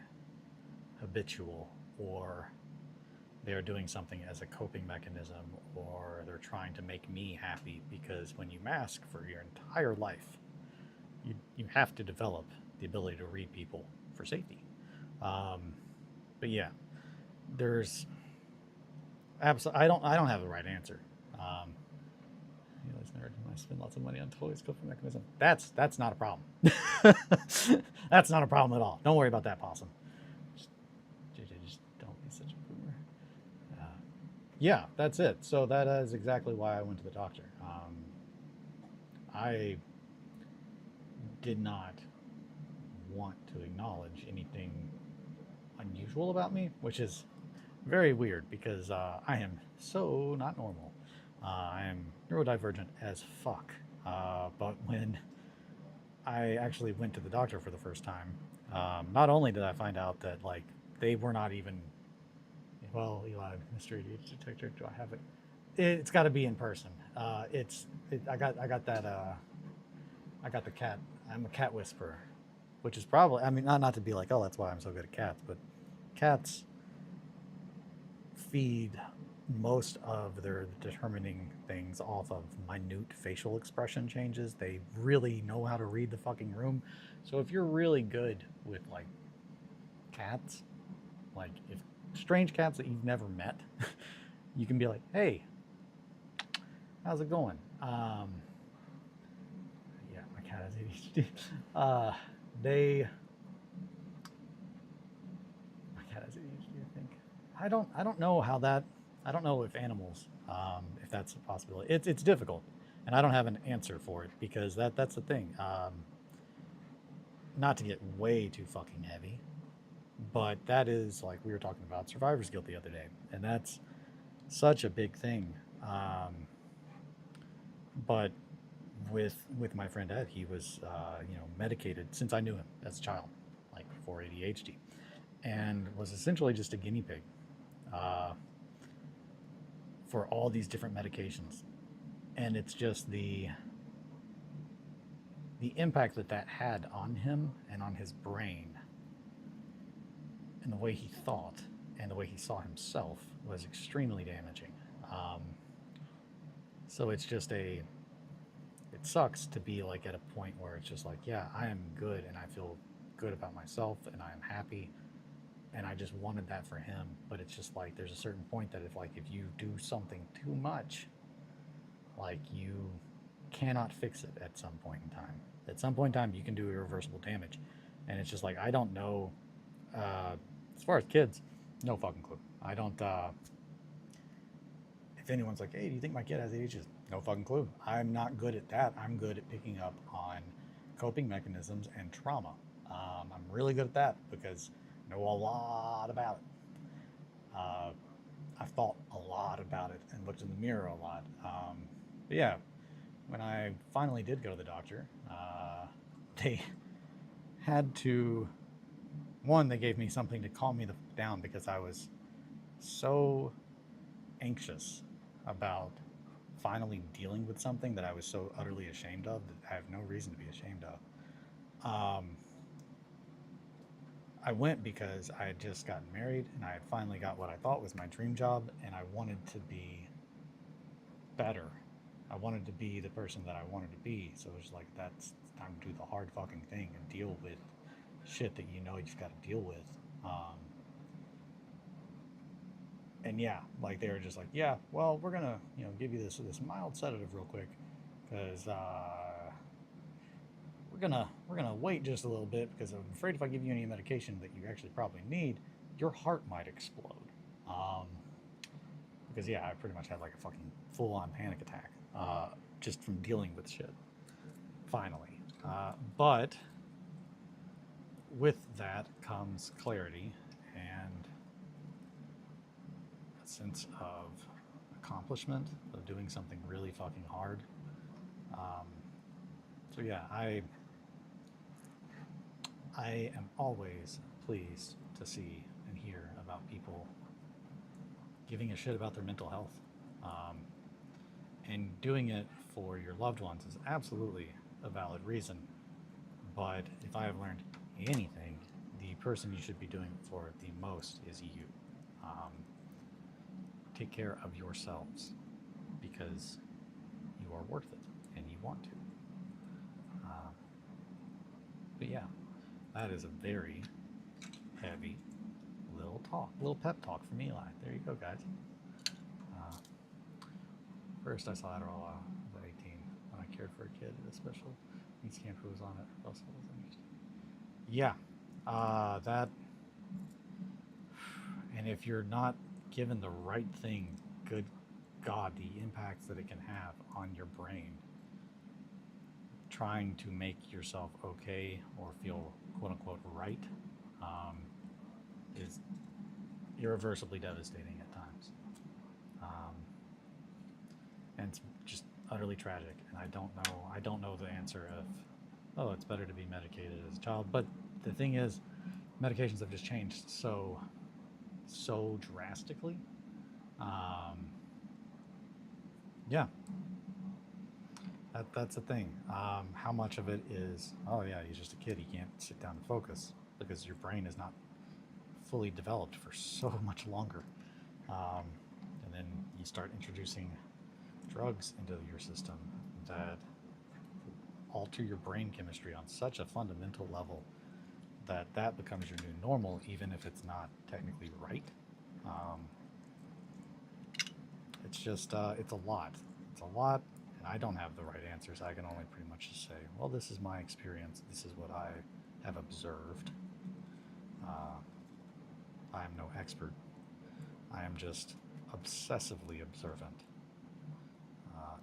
habitual, or they're doing something as a coping mechanism, or they're trying to make me happy, because when you mask for your entire life, you have to develop the ability to read people for safety. But yeah, there's I don't have the right answer. I spend lots of money on toys, coping mechanism. That's not a problem. That's not a problem at all. Don't worry about that, possum. Just don't be such a boomer. Yeah, that's it. So that is exactly why I went to the doctor. I did not want to acknowledge anything unusual about me, which is very weird because I am so not normal. I am neurodivergent as fuck. But when I actually went to the doctor for the first time, not only did I find out that, like, they were not even, well, Eli, mystery detector, do I have it? It's got to be in person. I got that. I got the cat. I'm a cat whisperer, which is probably, I mean, not to be like, oh, that's why I'm so good at cats, but cats feed most of their determining things off of minute facial expression changes. They really know how to read the fucking room. So if you're really good with like cats, like if strange cats that you've never met, you can be like, "Hey, how's it going?" Yeah, my cat has ADHD. They, my cat has ADHD. I think. I don't know how that. I don't know if animals, if that's a possibility. It's difficult, and I don't have an answer for it because that's the thing. Not to get way too fucking heavy, but that is like we were talking about survivor's guilt the other day, and that's such a big thing. But with my friend Ed, he was medicated since I knew him as a child, like for ADHD, and was essentially just a guinea pig uh, for all these different medications, and it's just the impact that that had on him and on his brain and the way he thought and the way he saw himself was extremely damaging. Um, so it's just it sucks to be like at a point where it's just like, yeah, I am good and I feel good about myself and I am happy and I just wanted that for him. But it's just like there's a certain point that if you do something too much, like you cannot fix it at some point in time. At some point in time, you can do irreversible damage, and it's just like I don't know. As far as kids, no fucking clue. I don't. If anyone's like, "Hey, do you think my kid has ADHD?" No fucking clue. I'm not good at that. I'm good at picking up on coping mechanisms and trauma. I'm really good at that because I know a lot about it. I've thought a lot about it and looked in the mirror a lot. But yeah, when I finally did go to the doctor, they had to. One, they gave me something to calm me down because I was so anxious about finally dealing with something that I was so utterly ashamed of that I have no reason to be ashamed of. I went because I had just gotten married and I had finally got what I thought was my dream job, and I wanted to be better. I wanted to be the person that I wanted to be. So it was like, that's time to do the hard fucking thing and deal with shit that you know you've got to deal with. Um, and yeah, like they were just like, yeah, well, we're gonna give you this mild sedative real quick because we're gonna wait just a little bit because I'm afraid if I give you any medication that you actually probably need, your heart might explode. Um, because yeah, I pretty much had like a fucking full-on panic attack just from dealing with shit. Finally, but with that comes clarity and a sense of accomplishment of doing something really fucking hard. Um, so yeah, I am always pleased to see and hear about people giving a shit about their mental health. Um, and doing it for your loved ones is absolutely a valid reason. But if I have learned anything, the person you should be doing it for the most is you. Um, take care of yourselves because you are worth it and you want to. But yeah, that is a very heavy little pep talk from Eli. There you go, guys. Uh, First, I saw Adderall at 18 when I cared for a kid at a special needs camp who was on it. Russell was interested. Yeah, that. And if you're not given the right thing, good God, the impacts that it can have on your brain, trying to make yourself okay or feel quote unquote right, is irreversibly devastating at times. Um, and it's just utterly tragic. And I don't know the answer of, oh, it's better to be medicated as a child. But the thing is, medications have just changed so drastically. Yeah, that's the thing. How much of it is, oh yeah, he's just a kid, he can't sit down and focus because your brain is not fully developed for so much longer. and then you start introducing drugs into your system that alter your brain chemistry on such a fundamental level that becomes your new normal, even if it's not technically right. Um, it's just it's a lot. It's a lot, and I don't have the right answers. I can only pretty much just say, well, this is my experience. This is what I have observed. I am no expert. I am just obsessively observant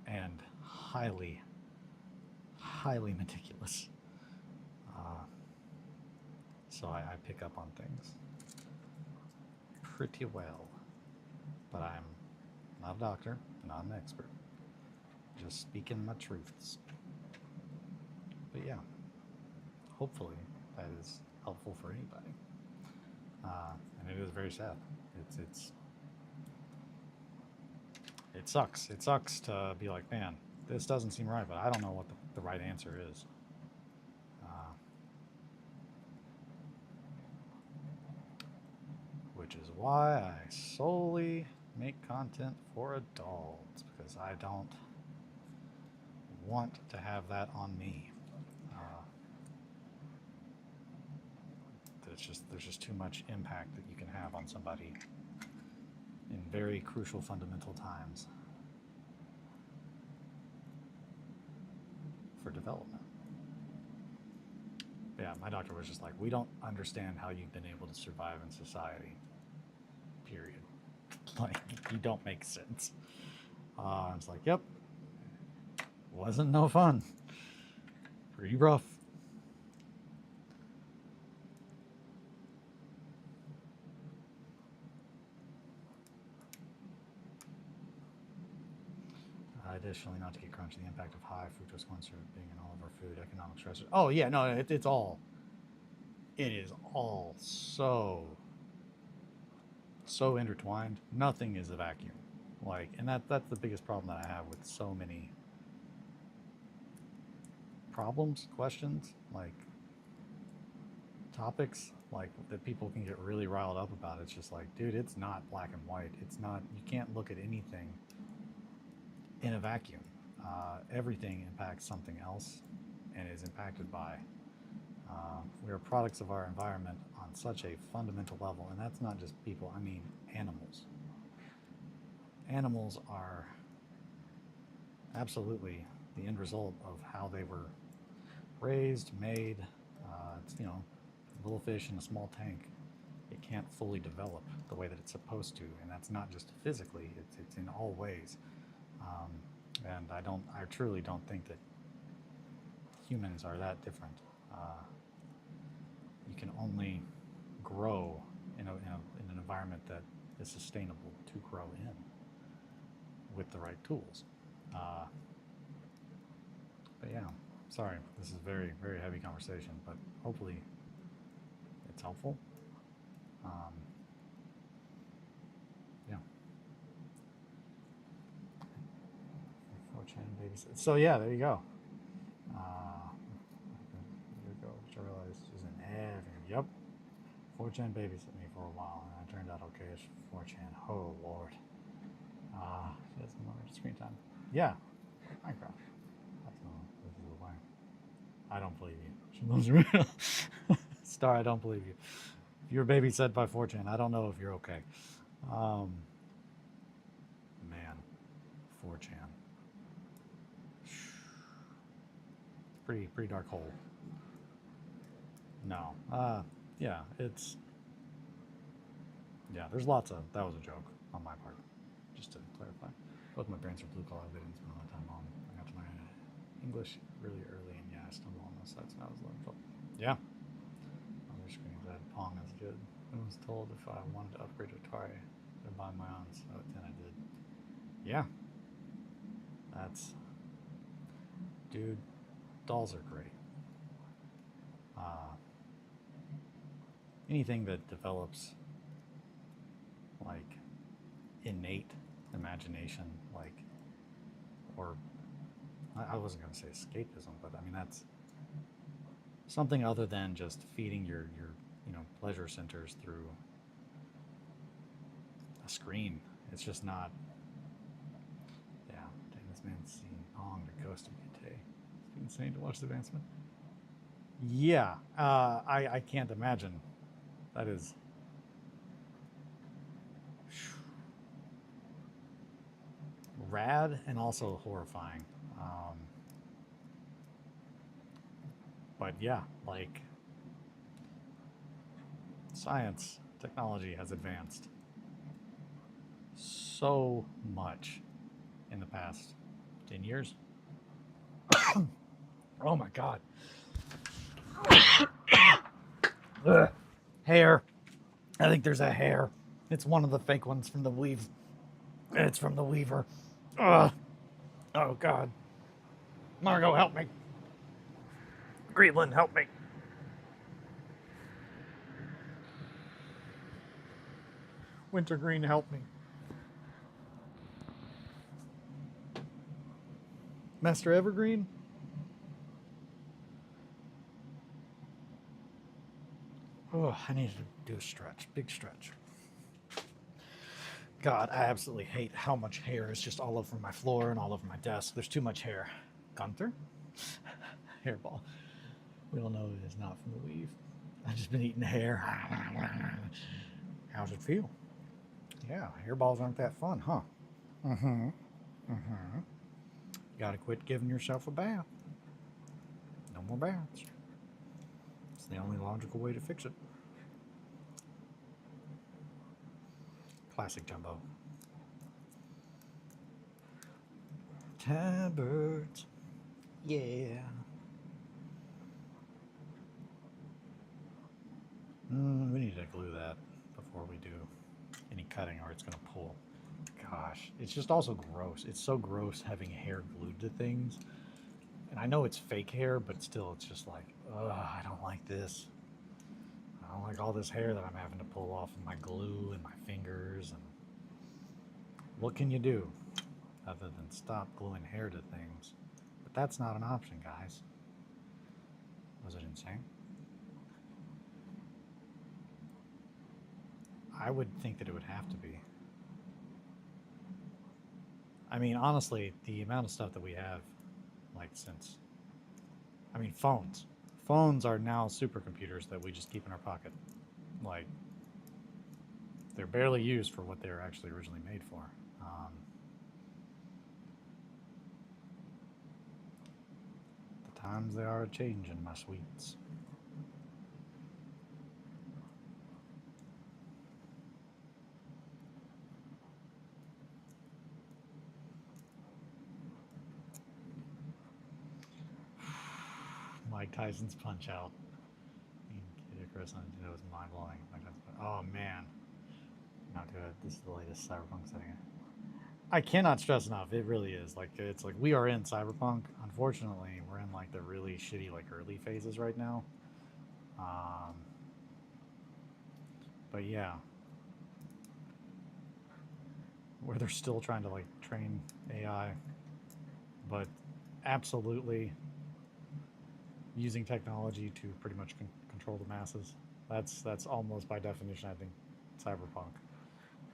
and highly, highly meticulous. So I pick up on things pretty well. But I'm not a doctor, not an expert. Just speaking my truths. But yeah, hopefully that is helpful for anybody. And it is very sad. It sucks. It sucks to be like, man, this doesn't seem right, but I don't know what the right answer is. Which is why I solely make content for adults, because I don't want to have that on me. There's just too much impact that you can have on somebody in very crucial fundamental times for development. Yeah, my doctor was just like, we don't understand how you've been able to survive in society, period. Like, you don't make sense. I was like, yep, wasn't no fun. Pretty rough. Additionally, not to get crunchy, the impact of high fructose corn syrup being in all of our food, economic stressors. Oh yeah, no, it is all so intertwined. Nothing is a vacuum. Like, and that's the biggest problem that I have with so many problems, questions, like topics, like that people can get really riled up about. It's just like, dude, it's not black and white. It's not. You can't look at anything in a vacuum. Everything impacts something else and is impacted by. We are products of our environment on such a fundamental level, and that's not just people, I mean animals. Animals are absolutely the end result of how they were raised, made. It's, you know, a little fish in a small tank. It can't fully develop the way that it's supposed to, and that's not just physically, it's in all ways. And I truly don't think that humans are that different. You can only grow in an environment that is sustainable to grow in with the right tools. But yeah, sorry, this is a very, very heavy conversation, but hopefully it's helpful. Yeah. 4chan babies. So yeah, there you go. Here we go, which I realized isn't everything. Yep. 4chan babysat me for a while, and I turned out okay as 4chan. Oh lord. She has more screen time. Yeah. Minecraft. That's no. This is a lie. I don't believe you. She loves real. Star, I don't believe you. If you're babysat by 4chan, I don't know if you're okay. Man, 4chan. Pretty dark hole. No. Yeah, there's lots of, that was a joke on my part, just to clarify. Both my parents are blue collar, they didn't spend a lot of time on. I got to my English really early, and yeah, I stumbled on those sites when I was 11, 12. Yeah. Other screens, I had Pong as a kid. I was told if I wanted to upgrade to Atari, I'd buy my own, so at 10 I did. Yeah. Dude, dolls are great. Anything that develops like innate imagination, like, or I wasn't going to say escapism, but I mean that's something other than just feeding your pleasure centers through a screen It's just not. Yeah, dang, this man's seen Hong to Coast of Yate. It's insane to watch the advancement. Yeah, I can't imagine. That is rad and also horrifying. But yeah, like science, technology has advanced so much in the past 10 years. Oh my God. Ugh. Hair. I think there's a hair. It's one of the fake ones from the weave. It's from the weaver. Ugh. Oh God. Margot, help me. Greenland, help me. Wintergreen, help me. Master Evergreen? Oh, I need to do a stretch. Big stretch. God, I absolutely hate how much hair is just all over my floor and all over my desk. There's too much hair. Gunther? Hairball. We all know it is not from the weave. I've just been eating hair. How's it feel? Yeah, hairballs aren't that fun, huh? Mm-hmm. Mm-hmm. You gotta quit giving yourself a bath. No more baths. It's the only logical way to fix it. Classic Jumbo. Tabbert. Yeah. We need to glue that before we do any cutting or it's going to pull. Gosh, it's just also gross. It's so gross having hair glued to things. And I know it's fake hair, but still, it's just like, ugh, I don't like this. I don't like all this hair that I'm having to pull off of my glue and my fingers. And what can you do other than stop gluing hair to things? But that's not an option, guys. Was it insane? I would think that it would have to be. I mean, honestly, the amount of stuff that we have, like since, I mean, phones. Phones are now supercomputers that we just keep in our pocket. Like, they're barely used for what they were actually originally made for. The times they are changing, my sweets. Mike Tyson's Punch Out. Chris, it was mind blowing. Oh man, not good. This is the latest Cyberpunk setting. I cannot stress enough. It really is like it's like we are in Cyberpunk. Unfortunately, we're in like the really shitty like early phases right now. But yeah, where they're still trying to like train AI, but absolutely using technology to pretty much control the masses. That's almost by definition, I think, Cyberpunk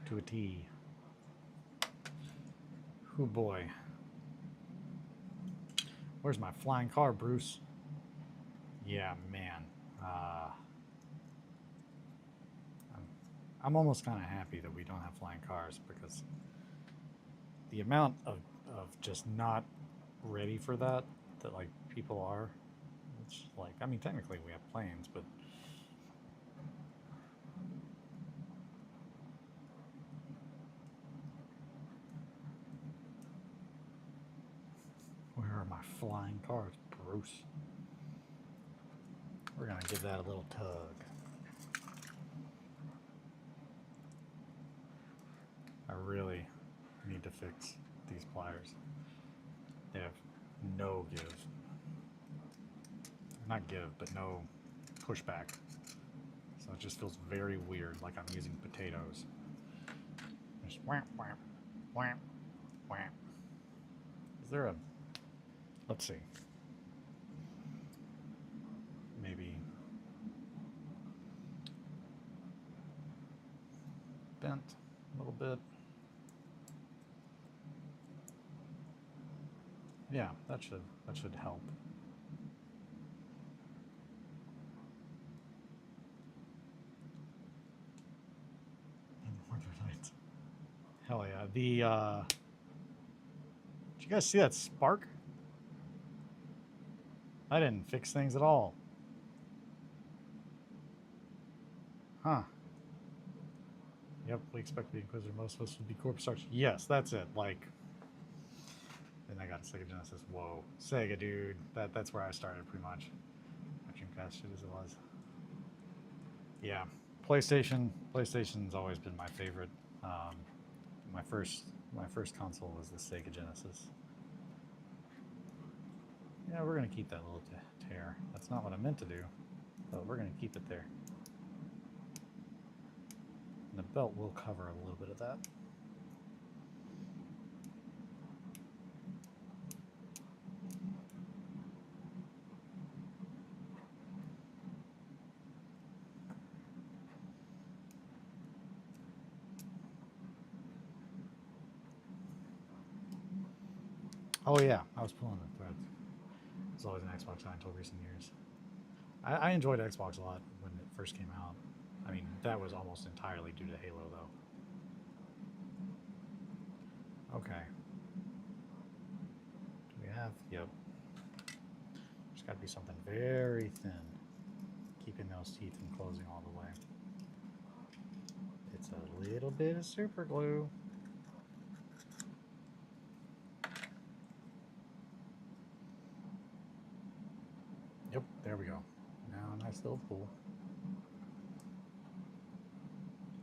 to a T. Oh boy. Where's my flying car, Bruce? Yeah, man. I'm almost kind of happy that we don't have flying cars because the amount of just not ready for that like people are. It's like, I mean, technically we have planes, but where are my flying cars, Bruce? We're gonna give that a little tug. I really need to fix these pliers. They have no give. Not give, but no pushback. So it just feels very weird, like I'm using potatoes. Just wham, wham, wham, wham. Is there a... Let's see. Maybe... bent a little bit. Yeah, that should help. Hell yeah. Did you guys see that spark? I didn't fix things at all. Huh. Yep, we expect the Inquisitor most of us would be corpse structure. Yes, that's it. Like, then I got a Sega Genesis. Whoa. Sega, dude. That's where I started pretty much. My Dreamcast shit as it was. Yeah. PlayStation's always been my favorite. My first console was the Sega Genesis. Yeah, we're gonna keep that little tear. That's not what I meant to do, but we're gonna keep it there. And the belt will cover a little bit of that. Oh yeah, I was pulling the threads. It's always an Xbox guy until recent years. I enjoyed Xbox a lot when it first came out. I mean, that was almost entirely due to Halo, though. Okay. Do we have? Yep. There's got to be something very thin, keeping those teeth from closing all the way. It's a little bit of super glue. Yep, there we go. Now a nice little pull.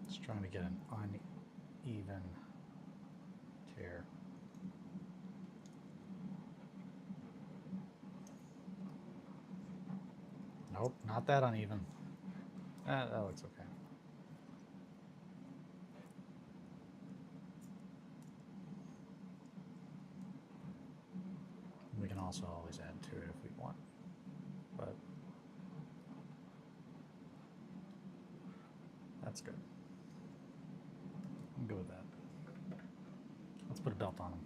Just trying to get an uneven tear. Nope, not that uneven. That looks okay. We can also always add to it if we want, but that's good. I'm good with that. Let's put a belt on him.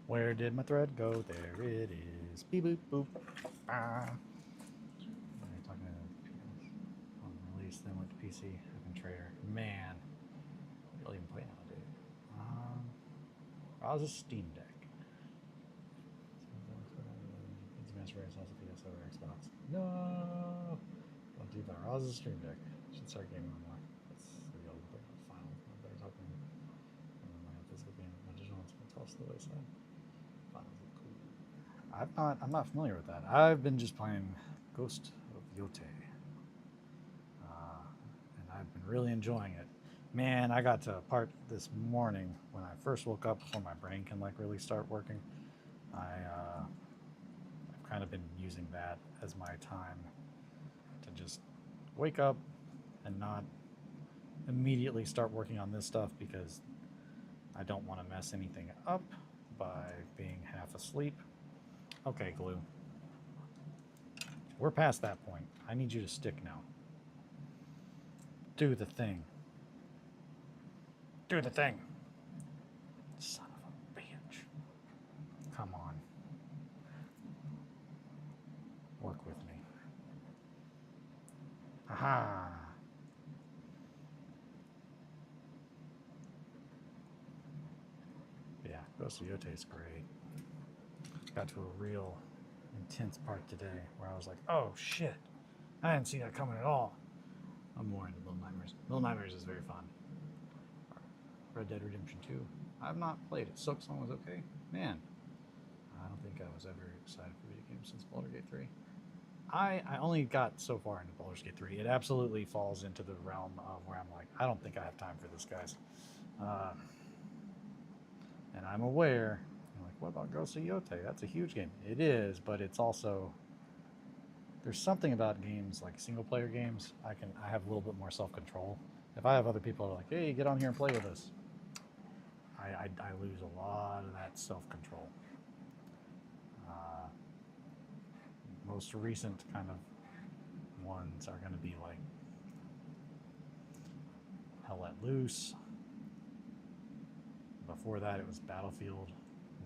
Where did my thread go? There it is. Beep boop boop. Ah. Talking to on release, then went to PC. I've been trader. Man, you'll even play nowadays. How's a Steam Deck? It's Master Race, also PS over Xbox. No. Don't do that. How's a Stream Deck? Should start gaming more. That's the old thing. Final. Better talking. My physical game, my digital ones will toss to the wayside. I'm not familiar with that. I've been just playing Ghost of Yote, and I've been really enjoying it. Man, I got to a part this morning when I first woke up before my brain can like really start working. I've kind of been using that as my time to just wake up and not immediately start working on this stuff because I don't want to mess anything up by being half asleep. Okay, glue. We're past that point. I need you to stick now. Do the thing. Do the thing. Son of a bitch. Come on. Work with me. Aha. Yeah, Ghost of Yote is great. Got to a real intense part today where I was like, oh shit, I didn't see that coming at all. I'm more into Little Nightmares. Little Nightmares is very fun. Red Dead Redemption 2. I've not played it. Silksong was okay. Man, I don't think I was ever excited for video games since Baldur's Gate 3. I only got so far into Baldur's Gate 3. It absolutely falls into the realm of where I'm like, I don't think I have time for this, guys. And I'm aware. What about Ghost of Yote? That's a huge game. It is, but it's also there's something about games like single player games. I have a little bit more self control. If I have other people who are like, hey, get on here and play with us, I lose a lot of that self control. Most recent kind of ones are going to be like Hell Let Loose, Before that, it was Battlefield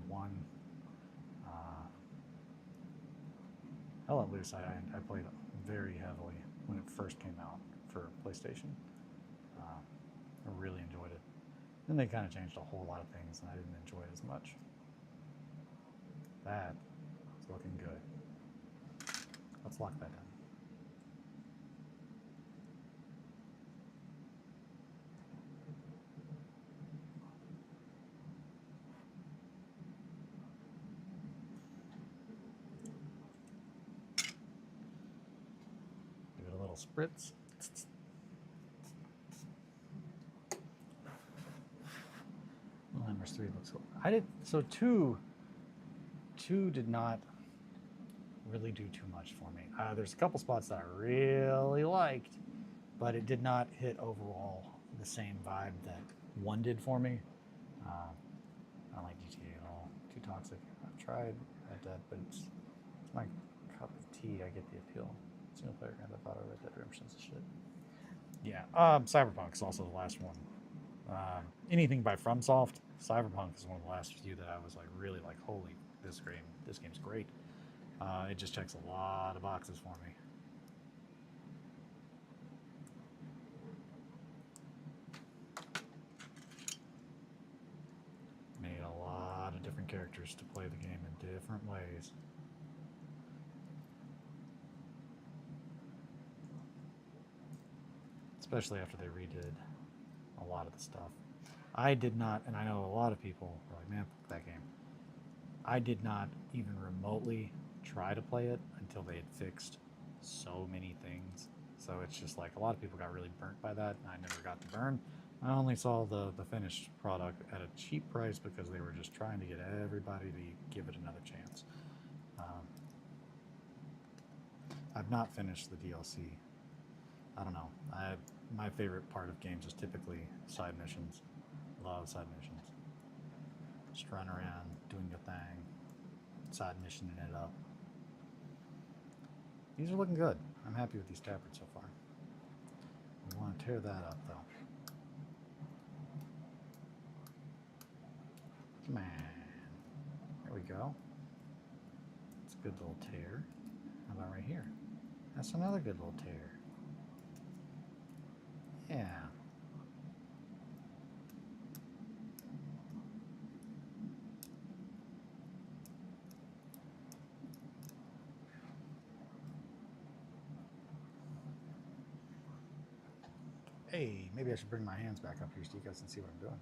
1. Hell Let Loose, I played very heavily when it first came out for PlayStation. I really enjoyed it. Then they kind of changed a whole lot of things, and I didn't enjoy it as much. That is looking good. Let's lock that down. Give it a little spritz. Numbers 3 looks cool. I did so two did not really do too much for me. There's a couple spots that I really liked, but it did not hit overall the same vibe that 1 did for me. I don't like GTA at all. Too toxic. I've tried Red Dead, but it's my cup of tea. I get the appeal. Single player Grand Theft Auto, Red Dead Redemption's the shit. Yeah. Cyberpunk is also the last one. Anything by FromSoft, Cyberpunk is one of the last few that I was like really like, holy, this game's great. It just checks a lot of boxes for me. Made a lot of different characters to play the game in different ways. Especially after they redid a lot of the stuff. I did not, and I know a lot of people were like, man, fuck that game. I did not even remotely try to play it until they had fixed so many things. So it's just like a lot of people got really burnt by that, and I never got to burn. I only saw the finished product at a cheap price because they were just trying to get everybody to give it another chance. I've not finished the DLC. I don't know. My favorite part of games is typically side missions. Love side missions. Just run around, doing your thing, side missioning it up. These are looking good. I'm happy with these tabards so far. We want to tear that up though. Come on. There we go. It's a good little tear. How about right here? That's another good little tear. Yeah. Hey, maybe I should bring my hands back up here so you guys can see what I'm doing.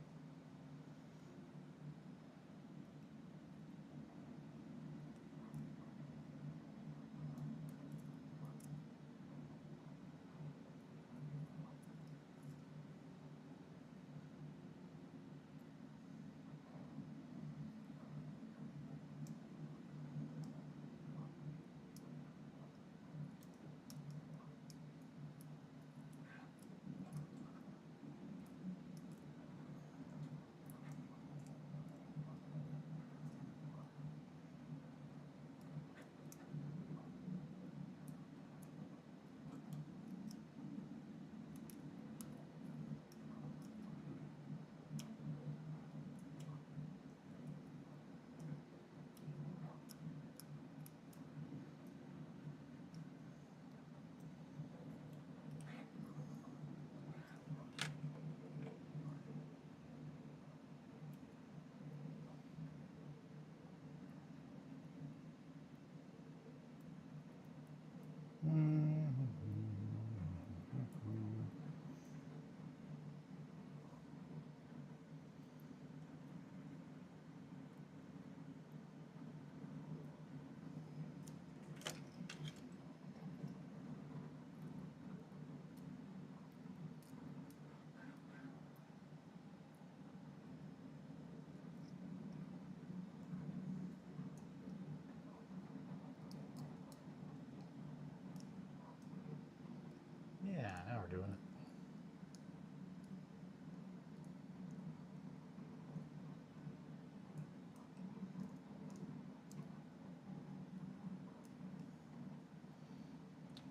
Yeah, now we're doing it.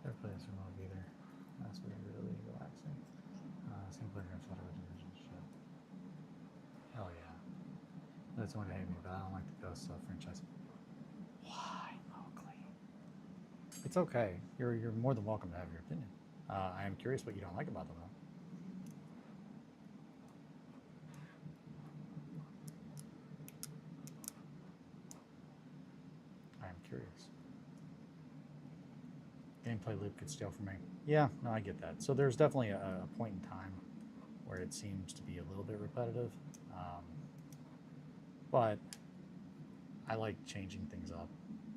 Never played this remote either. That's really relaxing. Single player Grand Theft Auto shit. Hell yeah. It's going to hate me, but I don't like the Ghost franchise. Why, Mowgli? It's okay. You're more than welcome to have your opinion. I am curious what you don't like about them, though. I am curious. Gameplay loop could steal from me. Yeah, no, I get that. So there's definitely a point in time where it seems to be a little bit repetitive. But I like changing things up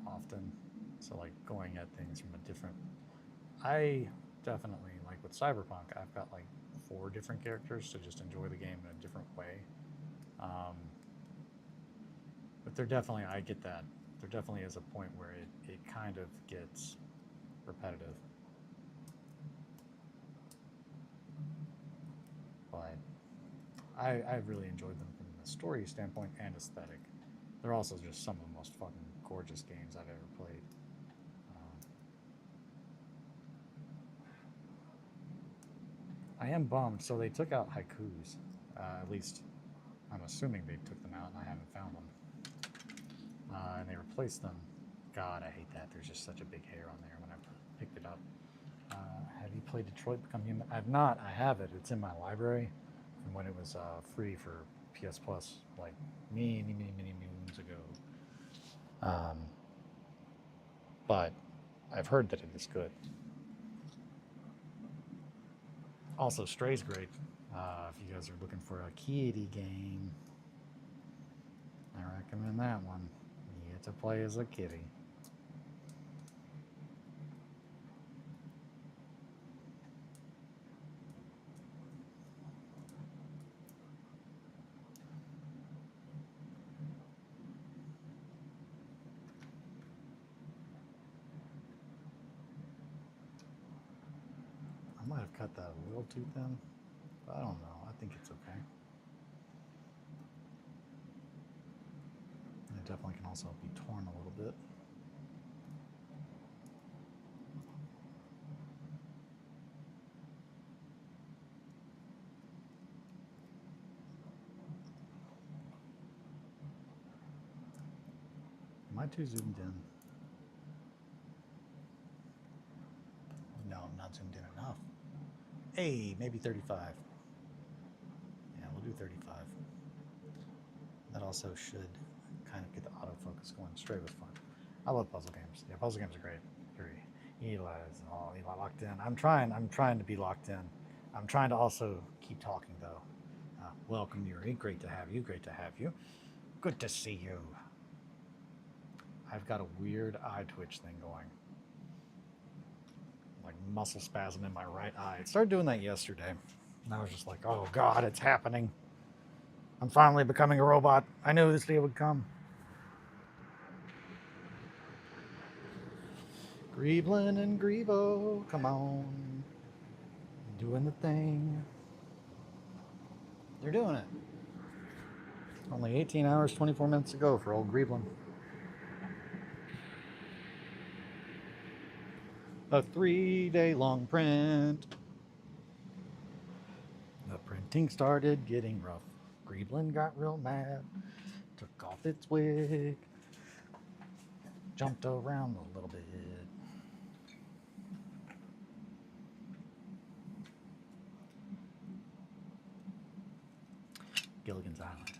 often. So like going at things from a different... I definitely, like with Cyberpunk, I've got like 4 different characters to just enjoy the game in a different way. But there definitely, I get that. There definitely is a point where it kind of gets repetitive. But I've really enjoyed them from the story standpoint and aesthetic. They're also just some of the most fucking gorgeous games I've ever played. I am bummed. So they took out haikus. At least I'm assuming they took them out and I haven't found them. And they replaced them. God, I hate that. There's just such a big hair on there when I picked it up. Have you played Detroit Become Human? I've not. I have it. It's in my library from when it was free for PS Plus, like many moons ago. But I've heard that it is good. Also, Stray's great. If you guys are looking for a kitty game, I recommend that one. You get to play as a kitty. I might have cut that a little too thin, but I don't know. I think it's okay. And it definitely can also be torn a little bit. Am I too zoomed in? No, I'm not zoomed in enough. Hey, maybe 35. Yeah, we'll do 35. That also should kind of get the autofocus going. Straight was fun. I love puzzle games. Yeah, puzzle games are great. Eli's Eli locked in. I'm trying to be locked in. I'm trying to also keep talking though. Welcome, Yuri. Great to have you. Great to have you. Good to see you. I've got a weird eye twitch thing going. Like muscle spasm in my right eye. It started doing that yesterday. And I was just like, oh God, it's happening. I'm finally becoming a robot. I knew this day would come. Greeblin and Greebo, come on. Doing the thing. They're doing it. Only 18 hours, 24 minutes to go for old Greeblin. A 3-day-long print. The printing started getting rough. Greeblin got real mad. Took off its wig. Jumped around a little bit. Gilligan's Island.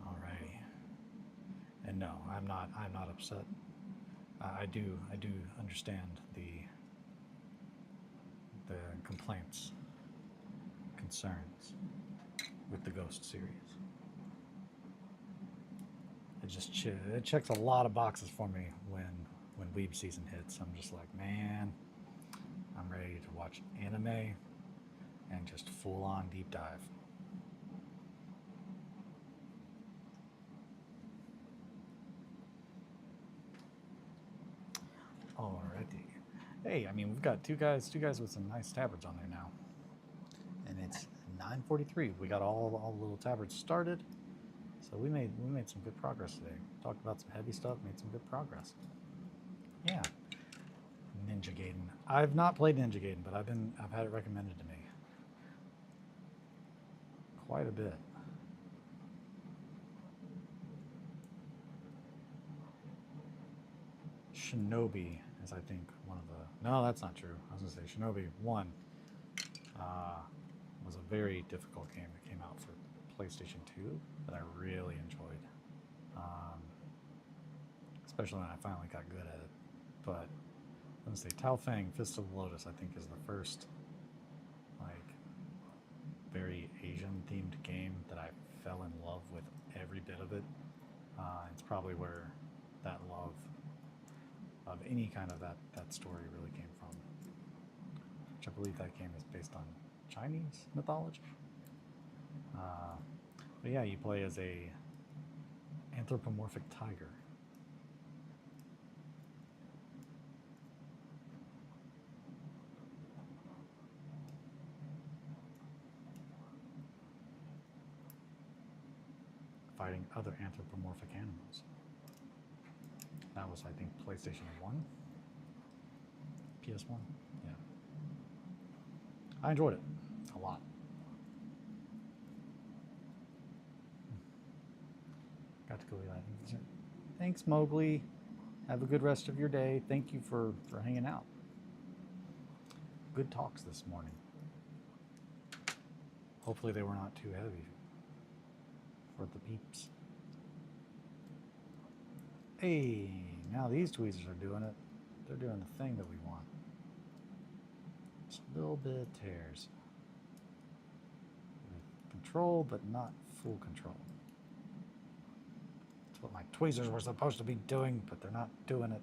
Alrighty. And no, I'm not upset. I do understand the complaints, concerns with the Ghost series. It checks a lot of boxes for me when Weeb season hits. I'm just like, man, I'm ready to watch anime and just full on deep dive. Alrighty. Hey, I mean, we've got two guys with some nice tabards on there now. And it's 9:43. We got all the little tabards started. So we made some good progress today. Talked about some heavy stuff, made some good progress. Yeah. Ninja Gaiden. I've not played Ninja Gaiden, but I've had it recommended to me. quite a bit. Shinobi is, I think, one of the... No, that's not true. I was going to say Shinobi 1 was a very difficult game that came out for PlayStation 2 that I really enjoyed. Especially when I finally got good at it. But I'm going to say Tao Feng, Fist of the Lotus, I think is the first like very Asian themed game that I fell in love with every bit of it. It's probably where that love of any kind of that story really came from. Which I believe that game is based on Chinese mythology. But yeah, you play as a anthropomorphic tiger. Fighting other anthropomorphic animals. That was, I think, PlayStation 1? PS1? Yeah. I enjoyed it a lot. Got to go with that. Thanks, Mowgli. Have a good rest of your day. Thank you for hanging out. Good talks this morning. Hopefully they were not too heavy for the peeps. Hey, now these tweezers are doing it. They're doing the thing that we want. Just a little bit of tears. Control, but not full control. That's what my tweezers were supposed to be doing, but they're not doing it.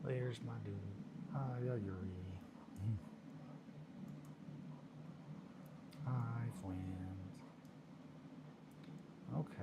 There's my dude. Hi, Yuri. Hi, friends. Okay.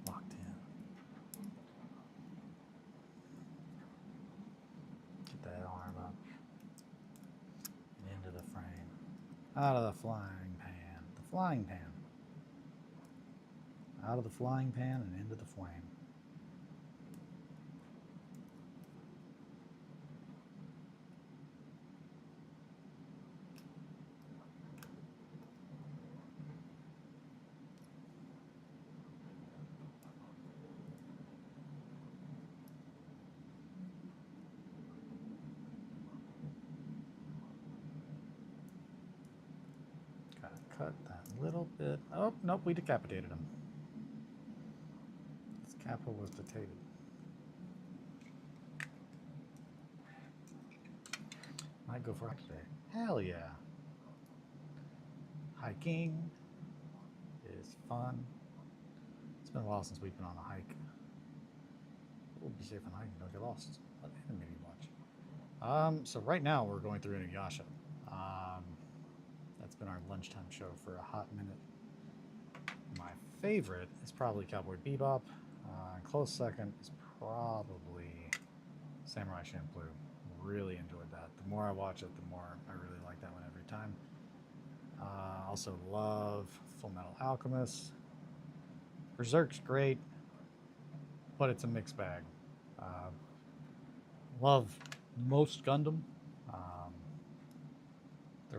Locked in. Get that arm up and into the frame. Out of the frying pan. The flying pan. Out of the flying pan and into the flame. Gotta cut that little bit. Oh, nope, we decapitated him. His capo was detated. Might go for it today. Hell yeah. Hiking is fun. It's been a while since we've been on a hike. We'll be safe on hiking, don't get lost. Let me maybe watch. So right now we're going through Inuyasha. That's been our lunchtime show for a hot minute. My favorite is probably Cowboy Bebop. Close second is probably Samurai Champloo. Really enjoyed that. The more I watch it, the more I really like that one every time. Also love Full Metal Alchemist. Berserk's great, but it's a mixed bag. Love most Gundam.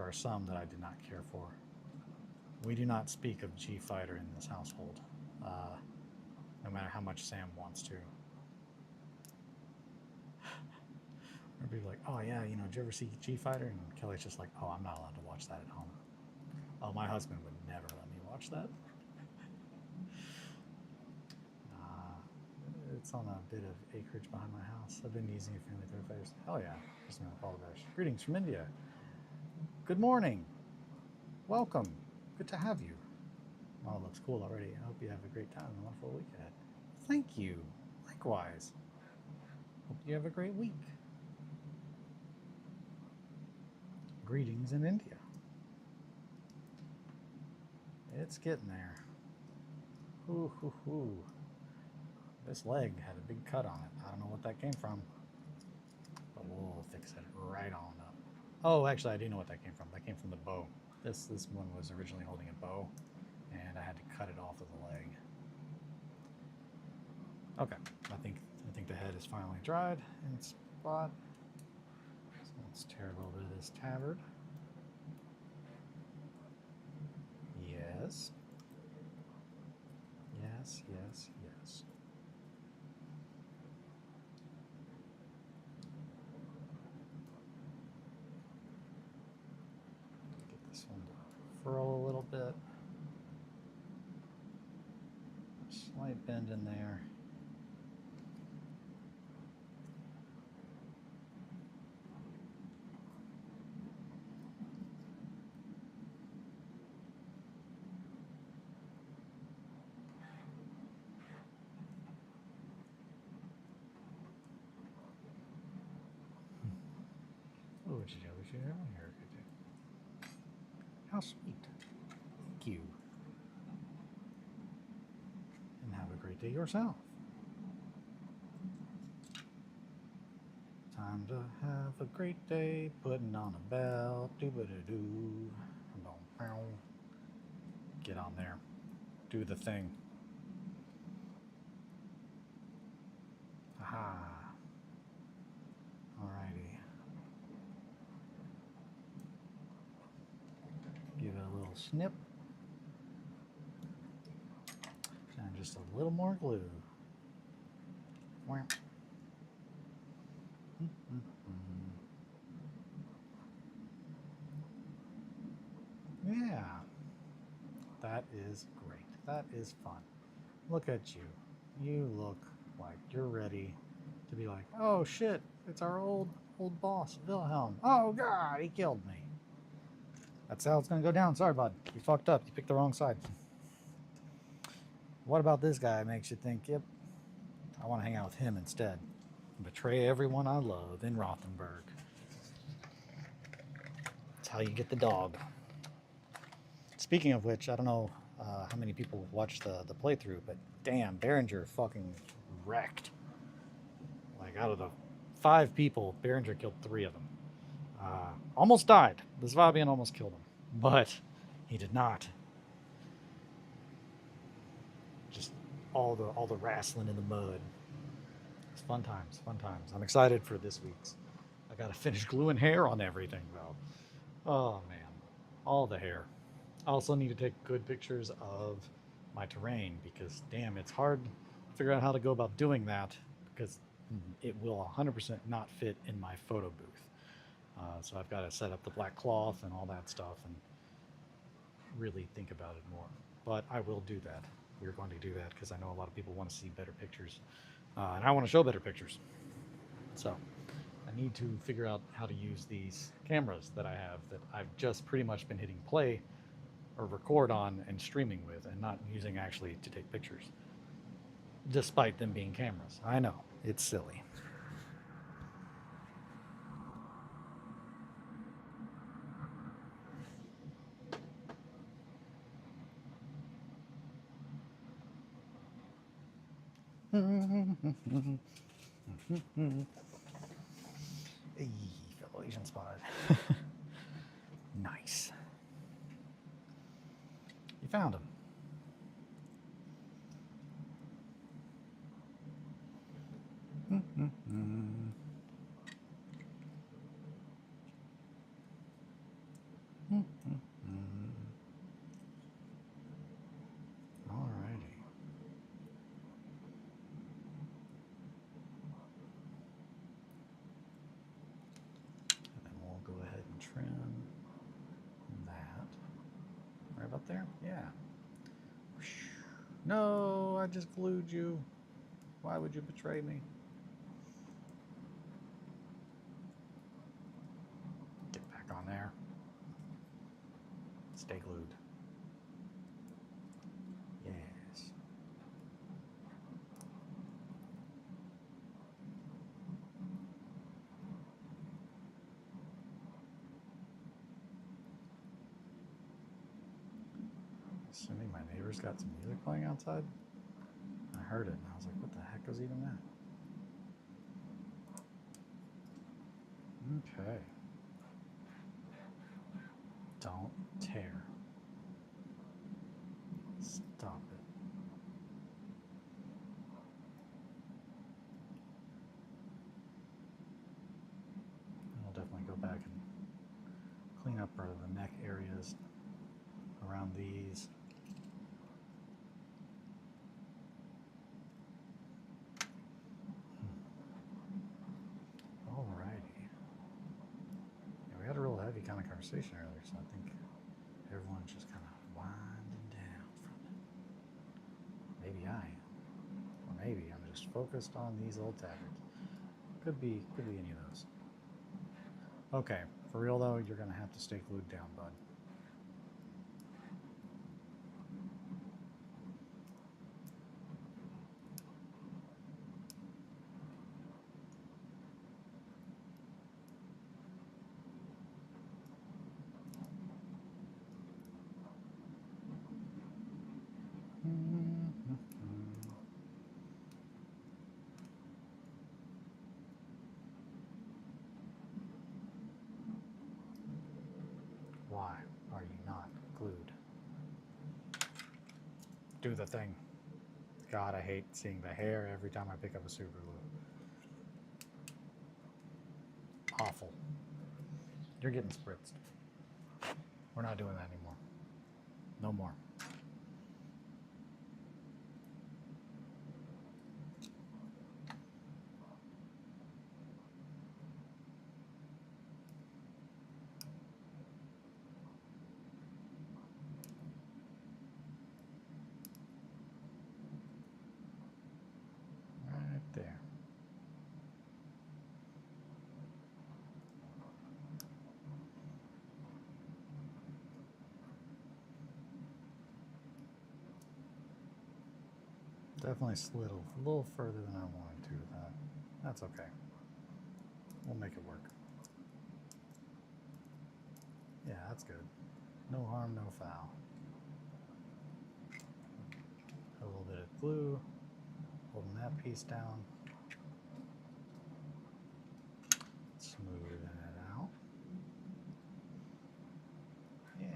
there are some that I did not care for. We do not speak of G Fighter in this household, no matter how much Sam wants to. Or be like, oh yeah, you know, did you ever see G Fighter? And Kelly's just like, oh, I'm not allowed to watch that at home. Oh, my husband would never let me watch that. It's on a bit of acreage behind my house. I've been using it for nearly 35 years. Hell yeah. Just gonna apologize. Greetings from India. Good morning. Welcome. Good to have you. Oh, it looks cool already. I hope you have a great time and a wonderful week ahead. Thank you. Likewise. Hope you have a great week. Greetings in India. It's getting there. Hoo hoo hoo. This leg had a big cut on it. I don't know what that came from, but we'll fix it right on up. Oh, actually, I do know what that came from. That came from the bow. This one was originally holding a bow, and I had to cut it off of the leg. Okay, I think the head is finally dried in its spot. So let's tear a little bit of this tabard. Yes. Yes, yes, yes. Get this one to furl a little bit. Slight bend in there. Oh, what you do? What you do? How sweet. Thank you. And have a great day yourself. Time to have a great day, putting on a belt, doo-ba-da-doo. Get on there. Do the thing. Aha. Alrighty. Give it a little snip. And just a little more glue. Yeah. That is great. That is fun. Look at you. You look like you're ready to be like, oh shit, it's our old boss, Wilhelm. Oh god, he killed me. That's how it's gonna go down. Sorry, bud. You fucked up. You picked the wrong side. What about this guy makes you think, yep, I want to hang out with him instead? Betray everyone I love in Rothenburg. That's how you get the dog. Speaking of which, I don't know how many people watched the playthrough, but damn, Behringer fucking wrecked. Like, out of the 5 people, Behringer killed 3 of them. Almost died. The Swabian almost killed him, but he did not. Just all the wrestling in the mud. It's fun times, fun times. I'm excited for this week's. I gotta finish gluing hair on everything though. Oh man, all the hair. I also need to take good pictures of my terrain because damn, it's hard to figure out how to go about doing that because it will 100% not fit in my photo booth. So I've got to set up the black cloth and all that stuff and really think about it more. But I will do that. We're going to do that because I know a lot of people want to see better pictures. And I want to show better pictures. So I need to figure out how to use these cameras that I have that I've just pretty much been hitting play or record on and streaming with and not using actually to take pictures. Despite them being cameras. I know, it's silly. Hey, fellow Asian spotted. Nice. You found him. Alrighty. And then we'll go ahead and trim that. Right about there? Yeah. No, I just glued you. Why would you betray me? Get back on there. Stay glued. Yes. Assuming my neighbor's got some music playing outside. I heard it and I was like, what the heck was even that? Okay. Don't tear. Stop it. I'll definitely go back and clean up the neck areas around these. Alrighty. Yeah, we had a real heavy kind of conversation earlier, so I think everyone's just kind of winding down from it. Maybe I am. Or maybe I'm just focused on these old tabards. Could be any of those. Okay, for real though, you're gonna have to stay glued down, bud. Why are you not glued? Do the thing. God, I hate seeing the hair every time I pick up a super glue. Awful. You're getting spritzed. We're not doing that anymore. No more. Right there. Definitely slid a little further than I wanted to with that. That's okay. We'll make it work. Yeah, that's good. No harm, no foul. A little bit of glue, holding that piece down. Smoothing it out. Yeah.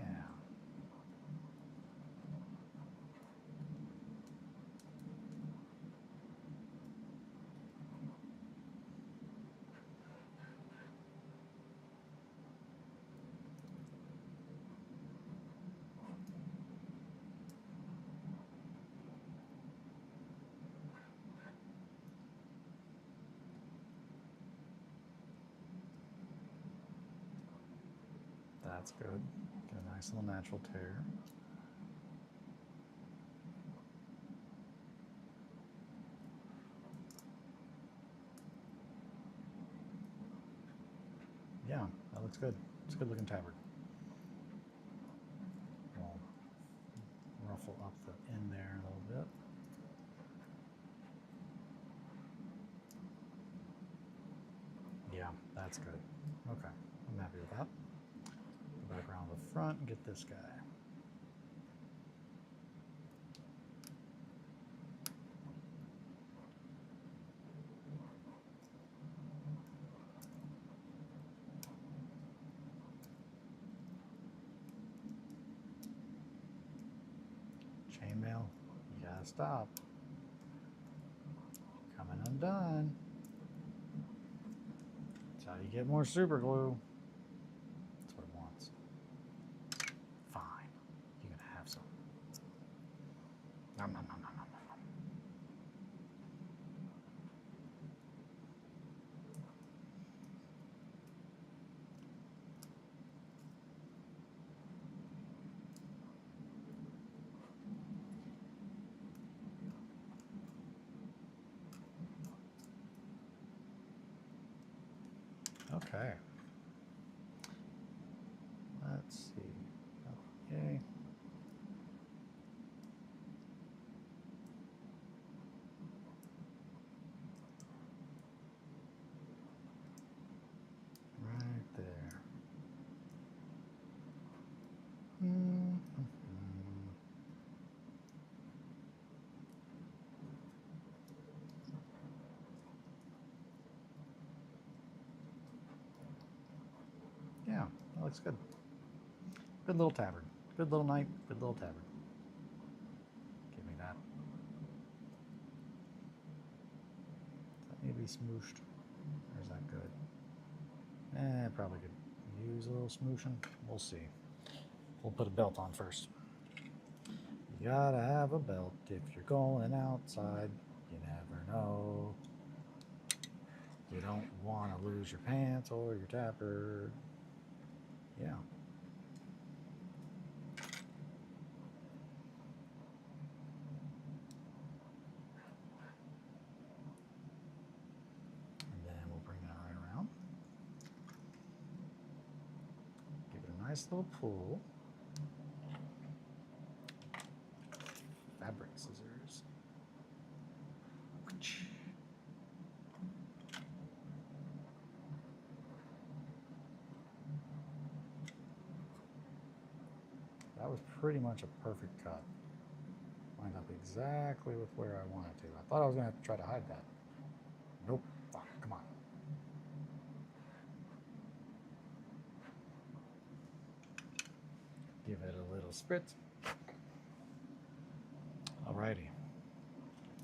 That's good. Get a nice little natural tear. Yeah, that looks good. It's a good looking tabard. We'll ruffle up the end there a little bit. Yeah, that's good. Okay, I'm happy with that. Go back around the front and get this guy. Chainmail, you gotta stop. Coming undone. That's how you get more super glue. That's what it wants. Okay. Let's see. Okay. Right there. Mm-hmm. Yeah, that looks good. Good little tavern. Good little night. Good little tavern. Give me that. Does that need to be smooshed? Or is that good? Probably could use a little smooshing. We'll see. We'll put a belt on first. You gotta have a belt if you're going outside. You never know. You don't want to lose your pants or your tapper. Yeah. And then we'll bring that right around. Give it a nice little pull. Fabric scissors. That was pretty much a perfect cut. Lined up exactly with where I wanted to. I thought I was going to have to try to hide that. Nope. Fuck, come on. Give it a little spritz. Alrighty.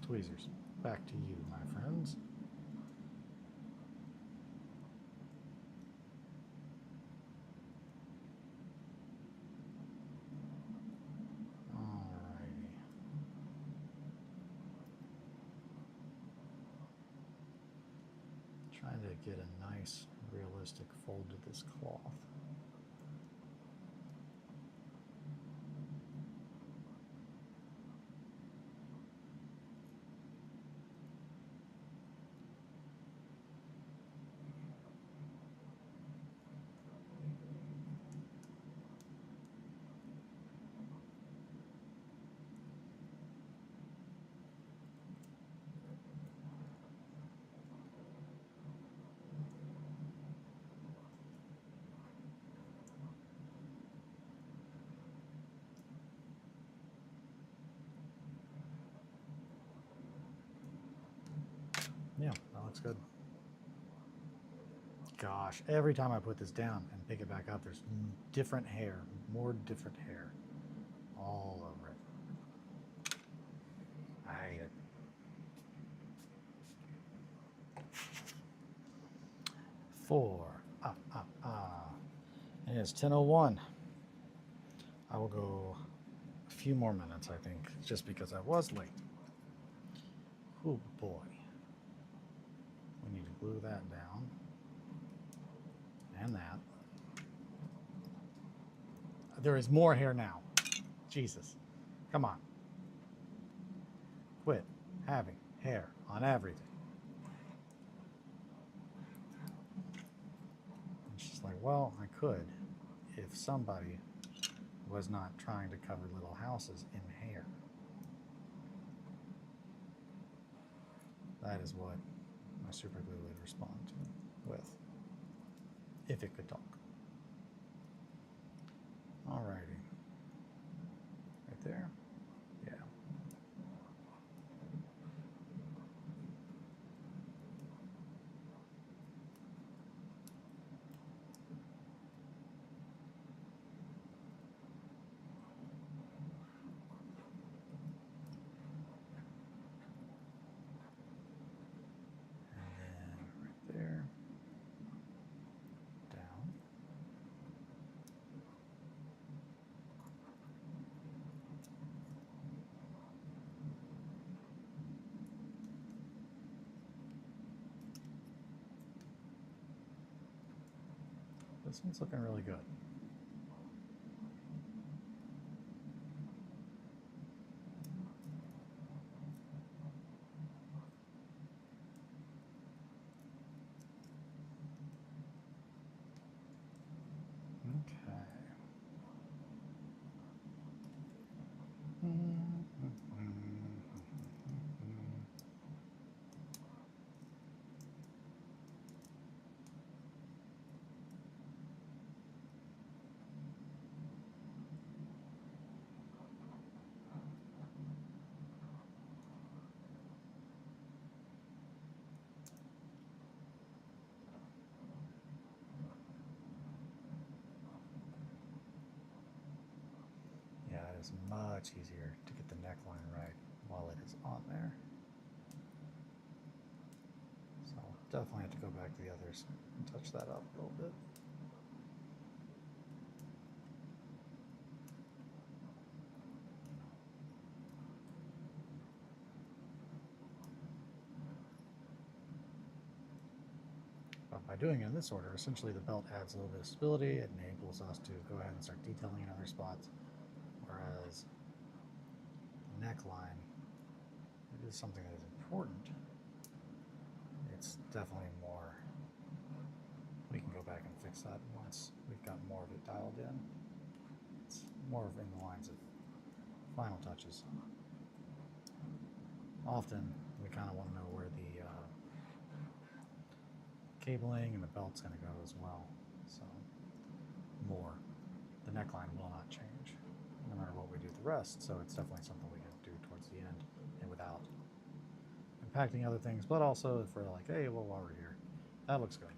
Tweezers. Back to you, my friends. Trying to get a nice, realistic fold to this cloth. Yeah, that looks good. Gosh, every time I put this down and pick it back up, there's different hair, more different hair all over it. I hate it. And it's 10:01. I will go a few more minutes, I think, just because I was late. Oh boy. We need to glue that down. And that. There is more hair now. Jesus. Come on. Quit having hair on everything. It's just like, well, I could if somebody was not trying to cover little houses in hair. That is what my super glue would respond to with, if it could talk. Alrighty. Right there? Yeah. And then right there. Down. This one's looking really good. Yeah, it is much easier to get the neckline right while it is on there. So I'll definitely have to go back to the others and touch that up a little bit. But by doing it in this order, essentially the belt adds a little bit of stability. It enables us to go ahead and start detailing in other spots. Whereas the neckline, it is something that is important. It's definitely more, we can go back and fix that once we've got more of it dialed in. It's more of in the lines of final touches. Often we kind of want to know where the cabling and the belt's going to go as well. So more. The neckline will not change no matter what we do the rest. So it's definitely something we can do towards the end and without impacting other things. But also if we're like, hey, well, while we're here, that looks good.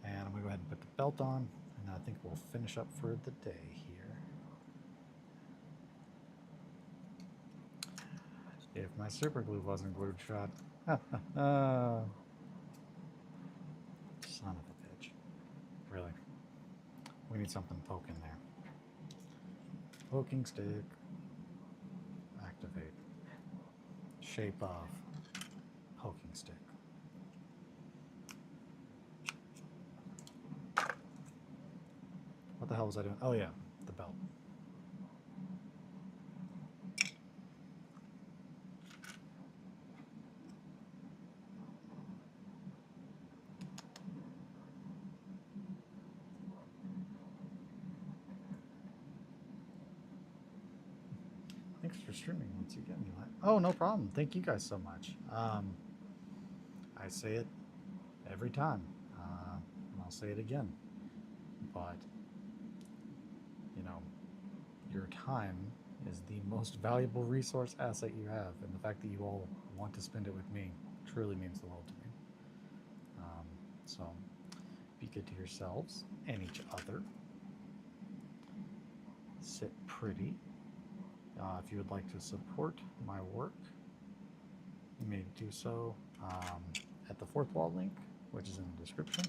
And I'm going to go ahead and put the belt on. And I think we'll finish up for the day here. If my super glue wasn't glued shut. Son of a bitch. Really. We need something poking there. Poking stick. Activate. Shape of poking stick. What the hell was I doing? Oh yeah, the belt. Thanks for streaming once again, Eli. Oh, no problem. Thank you guys so much. I say it every time, and I'll say it again. But, you know, your time is the most valuable resource asset you have, and the fact that you all want to spend it with me truly means the world to me. So, be good to yourselves and each other. Sit pretty. If you would like to support my work, you may do so at the fourth wall link, which is in the description.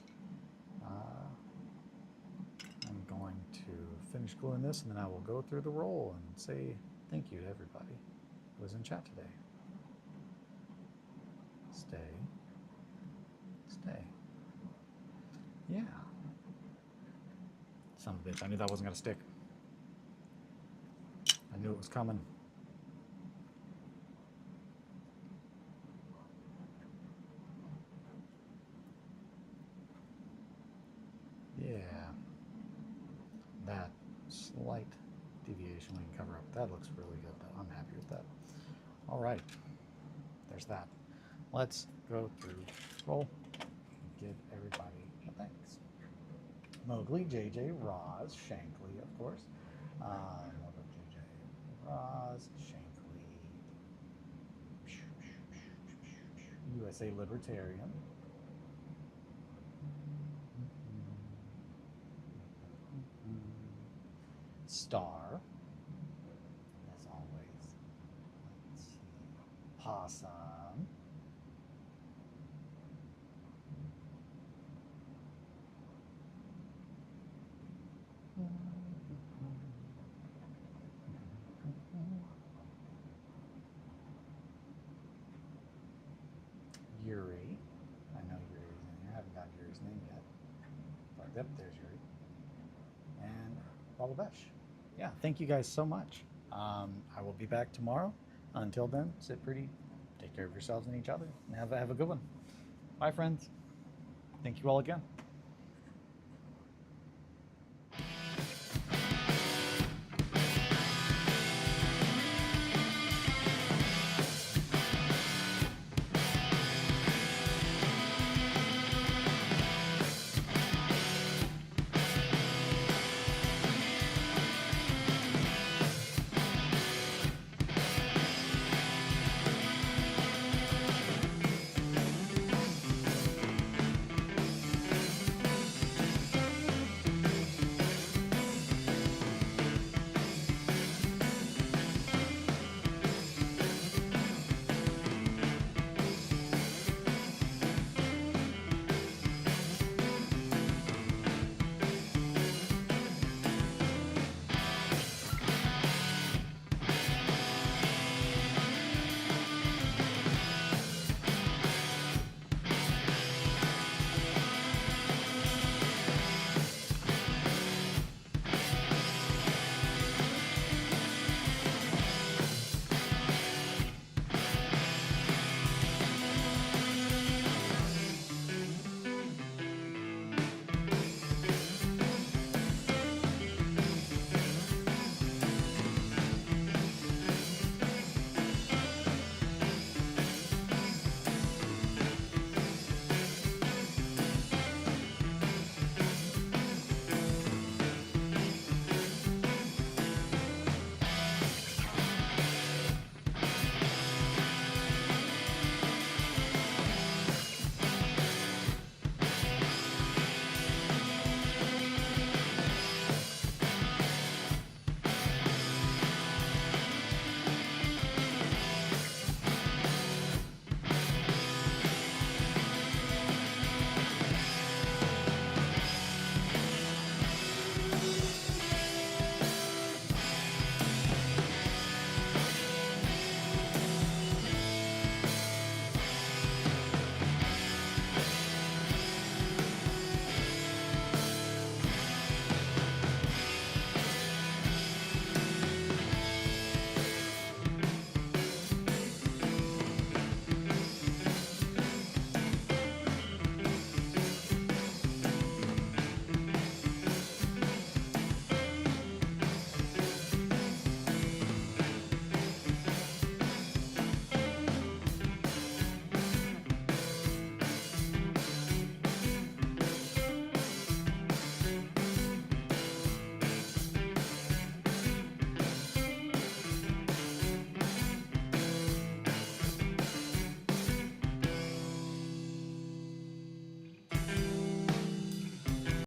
I'm going to finish gluing this, and then I will go through the roll and say thank you to everybody who was in chat today. Stay. Stay. Yeah. Son of a bitch, I knew that wasn't going to stick. I knew it was coming. Yeah. That slight deviation we can cover up. That looks really good. I'm happy with that. All right. There's that. Let's go through roll and give everybody a thanks. Mowgli, JJ, Roz, Shankly, of course. JJ, Roz, Shankly, USA Libertarian. Star, as always. Let's see. Possum. Yuri. I know Yuri's in here. I haven't got Yuri's name yet. But yep, there's Yuri. And Bababesh. Yeah, thank you guys so much. I will be back tomorrow. Until then, sit pretty, take care of yourselves and each other, and have a good one. Bye, friends. Thank you all again.